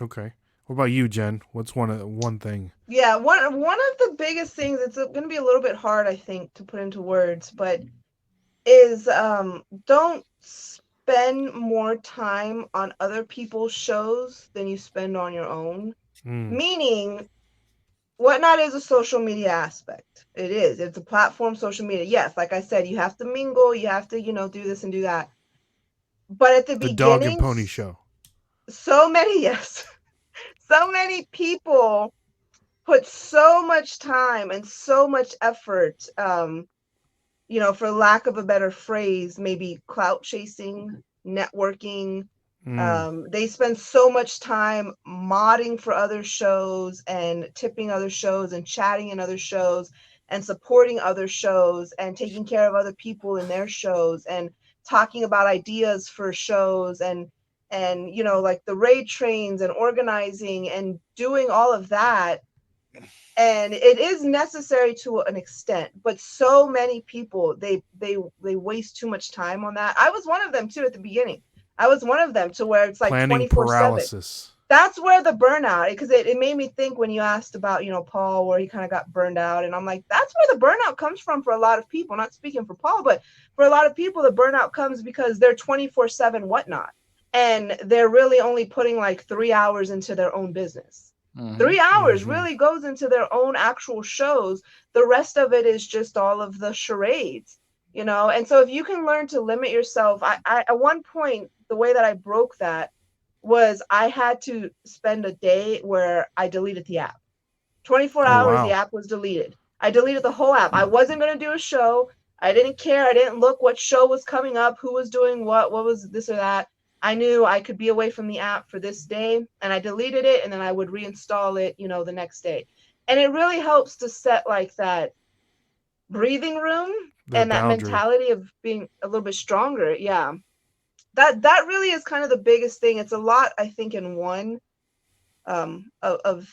Okay. What about you, Jen? What's one thing? Yeah, one of the biggest things, it's going to be a little bit hard, I think, to put into words, but is don't spend more time on other people's shows than you spend on your own. Meaning, Whatnot is a social media aspect. It is. It's a platform, social media. Yes, like I said, you have to mingle, you have to, do this and do that. But at the The Dog and beginning, Pony Show. so many people put so much time and so much effort, for lack of a better phrase, maybe clout chasing, networking. They spend so much time modding for other shows and tipping other shows and chatting in other shows and supporting other shows and taking care of other people in their shows and talking about ideas for shows and like the raid trains and organizing and doing all of that. And it is necessary to an extent, but so many people, they waste too much time on that. I was one of them too at the beginning. I was one of them, to where it's like Planning 24/7. paralysis. That's where the burnout, because it made me think when you asked about, Paul, where he kind of got burned out. And I'm like, that's where the burnout comes from for a lot of people. Not speaking for Paul, but for a lot of people, the burnout comes because they're 24/7 Whatnot. And they're really only putting like 3 hours into their own business. 3 hours really goes into their own actual shows. The rest of it is just all of the charades, And so if you can learn to limit yourself, I at one point, the way that I broke that was I had to spend a day where I deleted the app. 24 Oh, hours, wow. the app was deleted. I deleted the whole app. I wasn't going to do a show. I didn't care. I didn't look what show was coming up, who was doing what was this or that. I knew I could be away from the app for this day, and I deleted it, and then I would reinstall it, the next day. And it really helps to set like that breathing room and that mentality of being a little bit stronger. Yeah. That really is kind of the biggest thing. It's a lot, I think, in one of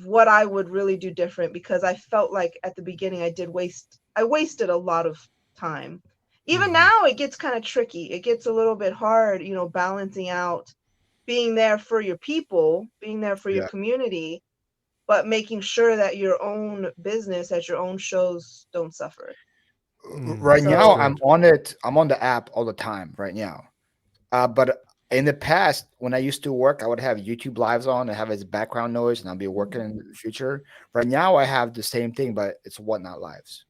what I would really do different, because I felt like at the beginning I wasted a lot of time. Even now it gets kind of tricky. It gets a little bit hard, balancing out being there for your people, being there for your community, but making sure that your own business at your own shows don't suffer. Right now I'm on it. I'm on the app all the time right now. But in the past, when I used to work, I would have YouTube lives on and have its background noise, and I'll be working in the future. Right now, I have the same thing, but it's Whatnot lives,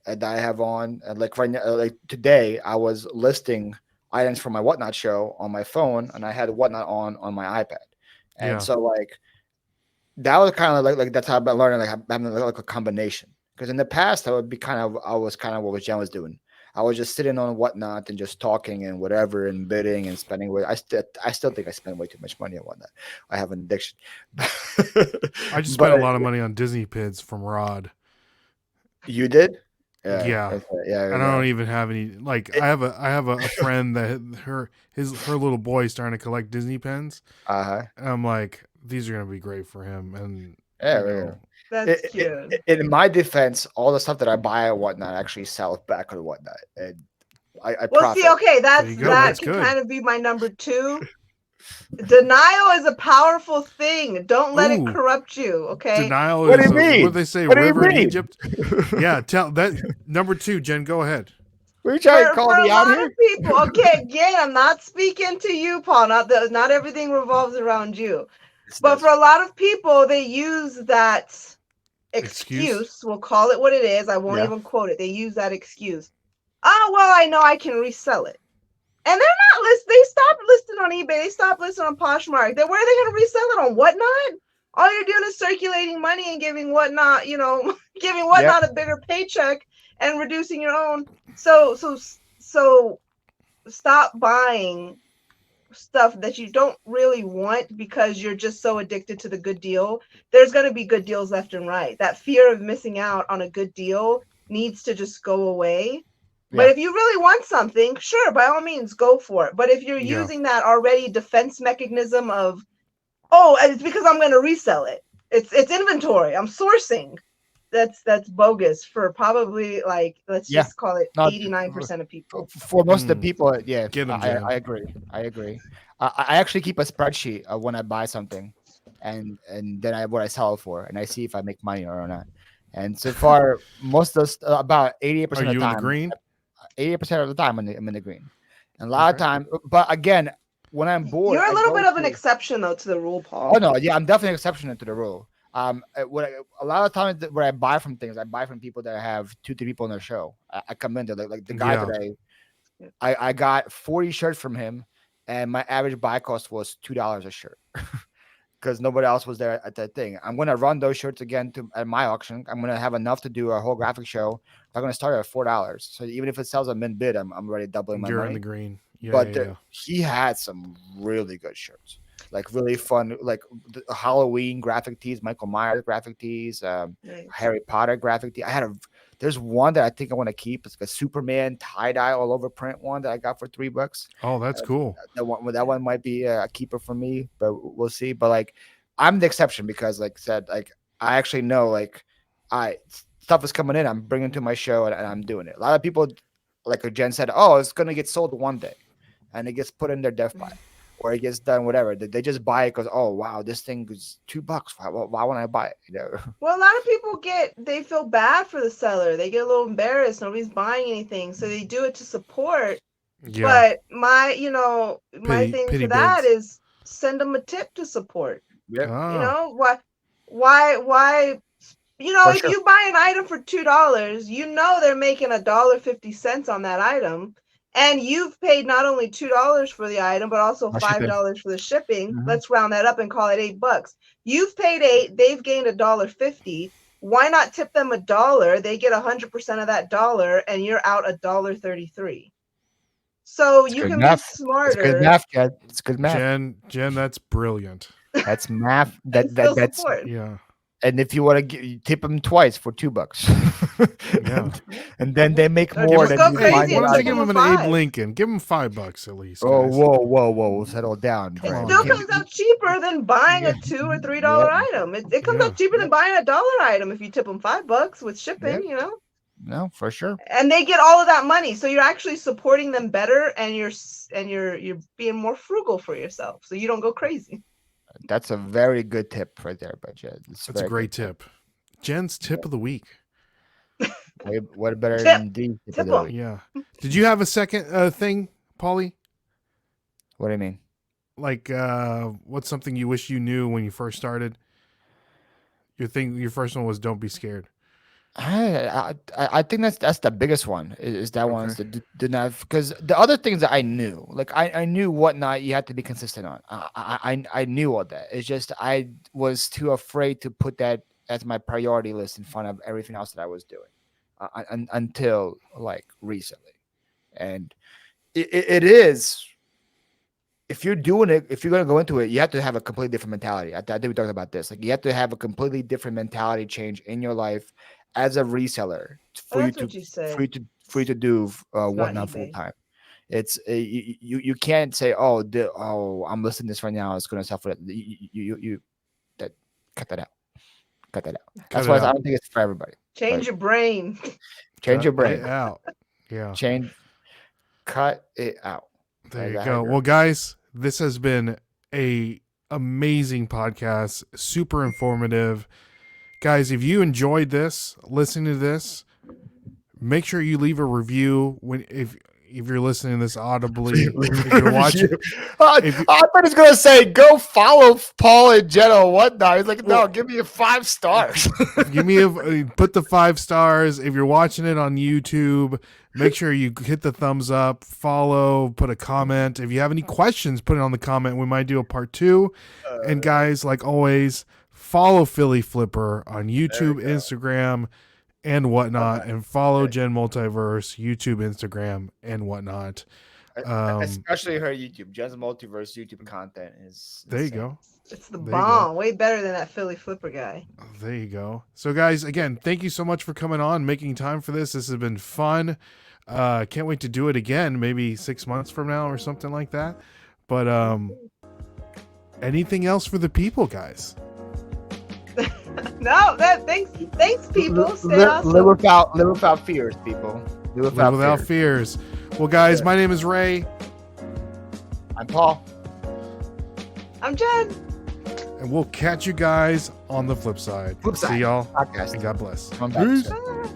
and I have on. And like right now, like today, I was listing items for my Whatnot show on my phone, and I had Whatnot on my iPad, and so like that was kind of like that's how I've been learning, like having like a combination. Because in the past, I was kind of what Jen was doing. I was just sitting on Whatnot and just talking and whatever and bidding and spending. I still think I spend way too much money on Whatnot. I have an addiction. I just spent a lot of money on Disney Pids from Rod. You did? Yeah. And I don't even have any. Like I have a friend that her little boy is starting to collect Disney pens. And I'm like, these are gonna be great for him. And that's cute. In my defense, all the stuff that I buy at Whatnot actually sells back on Whatnot. And I profit. See, okay, that can kind of be my number 2. Denial is a powerful thing. Don't let it corrupt you. Okay. Denial is what do they say? River in Egypt. Yeah, tell that number 2, Jen. Go ahead. We're trying to call me out here. For a lot of people, okay. Again, I'm not speaking to you, Paul. Not everything revolves around you. But for a lot of people, they use that excuse. We'll call it what it is. I won't even quote it. They use that excuse. Oh, well, I know I can resell it. And they're not listed. They stopped listing on eBay. They stopped listing on Poshmark. Then where are they going to resell it on? Whatnot? All you're doing is circulating money and giving Whatnot, giving Whatnot a bigger paycheck and reducing your own. So stop buying stuff that you don't really want because you're just so addicted to the good deal. There's going to be good deals left and right. That fear of missing out on a good deal needs to just go away. But if you really want something, sure, by all means, go for it. But if you're using that already defense mechanism of, oh, it's because I'm going to resell it. It's inventory. I'm sourcing. That's bogus for probably let's just call it 89% of people. For most of the people, I agree. I actually keep a spreadsheet of when I buy something, and then what I sell it for, and I see if I make money or not. And so far, most of about 88% of the time, are you in the green? 80% of the time, I'm in the green. And a lot of time, but again, when I'm bored, you're a little bit of an exception though to the rule, Paul. Oh no, yeah, I'm definitely an exception to the rule. A lot of times when I buy from things, I buy from people that have 2-3 people on their show. I come in there like the guy that I got 40 shirts from him, and my average buy cost was $2 a shirt. Because nobody else was there at that thing. I'm gonna run those shirts again at my auction. I'm gonna have enough to do a whole graphic show. I'm gonna start at $4. So even if it sells a min bid, I'm already doubling my money. You're in the green. He had some really good shirts, like really fun, like Halloween graphic tees, Michael Myers graphic tees, Harry Potter graphic tee. There's one that I think I want to keep. It's like a Superman tie-dye all over print one that I got for $3. Oh, that's cool. That one might be a keeper for me, but we'll see. But I'm the exception because, like I said, I actually know stuff is coming in. I'm bringing to my show and I'm doing it. A lot of people, like Jen said, oh, it's gonna get sold one day, and it gets put in their dev pile. Or it gets done, whatever. They just buy it because, oh wow, this thing is $2. Why wouldn't I buy it? Well, a lot of people they feel bad for the seller. They get a little embarrassed. Nobody's buying anything, so they do it to support. Yeah. But my thing for that is send them a tip to support. Yeah. Why? If you buy an item for $2, they're making $1.50 on that item. And you've paid not only $2 for the item, but also $5 for the shipping. Mm-hmm. Let's round that up and call it $8. You've paid $8. They've gained $1.50. why not tip them $1? They get 100% of that dollar, and you're out $1.33. So It's you good can math. be It's smarter. good math, Jen. It's good math. Jen, that's brilliant. That's math. and still That's support. Yeah. and if you want to tip them twice for $2, Yeah. and then they make Or more just than go you crazy find Why and don't out. you tip give them him a an Abe $5. Lincoln? Give him $5 at least. Oh, Guys. whoa! Settle down. Come It on. still Give- comes out cheaper than buying a $2 or $3 item. It comes Yeah. out cheaper than buying a dollar item if you tip them $5 with shipping, Yep. you know. No, for sure. And they get all of that money, so you're actually supporting them better, and you're being more frugal for yourself, so you don't go crazy. That's a very good tip right there, but Jen. That's a great tip. Jen's tip of the week. What better Tip. than the tip of Tip the 'em. week? Yeah. Did you have a second thing, Paulie? What do you mean? Like, what's something you wish you knew when you first started? Your first one was don't be scared. I think that's the biggest one is that one is Okay. the do not, because the other things that I knew, like I knew whatnot you had to be consistent on. I knew all that. It's just I was too afraid to put that as my priority list in front of everything else that I was doing until like recently. And it is, if you're doing it, if you're going to go into it, you have to have a completely different mentality. I think we talked about this. Like you have to have a completely different mentality change in your life as a reseller for Oh, you that's to what you said. for you to do not whatnot full eBay. time. It's you can't say, oh I'm listing this right now, it's going to sell for that. You that cut that out. That's it why out. I don't think it's for everybody. Change your brain. Change your Cut brain. it out. Yeah. Cut it out. There you I go. agree. Well, guys, this has been a amazing podcast, super informative. Guys, if you enjoyed this, listening to this, make sure you leave a review if you're listening to this audibly. If you're watching, I thought he was gonna say go follow Paul and Jenna or whatnot. He's like, no, give me a 5 stars. give me put the 5 stars. If you're watching it on YouTube, make sure you hit the thumbs up, follow, put a comment. If you have any questions, put it on the comment. We might do a part 2. And guys, like always, follow Philly Flipper on YouTube, Instagram, and whatnot, and follow Gen Multiverse, YouTube, Instagram, and whatnot. Especially her YouTube. Jen's Multiverse YouTube content is There you insane. go. It's the There you bomb. Way better than that Philly Flipper guy. There you go. So, guys, again, thank you so much for coming on, making time for this. This has been fun. Can't wait to do it again, maybe 6 months from now or something like that. But anything else for the people, guys? No, thanks people. Stay awesome. Live without fears, people. Live Live without without fears. fears. Well, guys, my name is Ray, I'm Paul. I'm Jen. and we'll catch you guys on the flip side. Flip side. See y'all, Podcast. and God bless. Come back Peace. soon.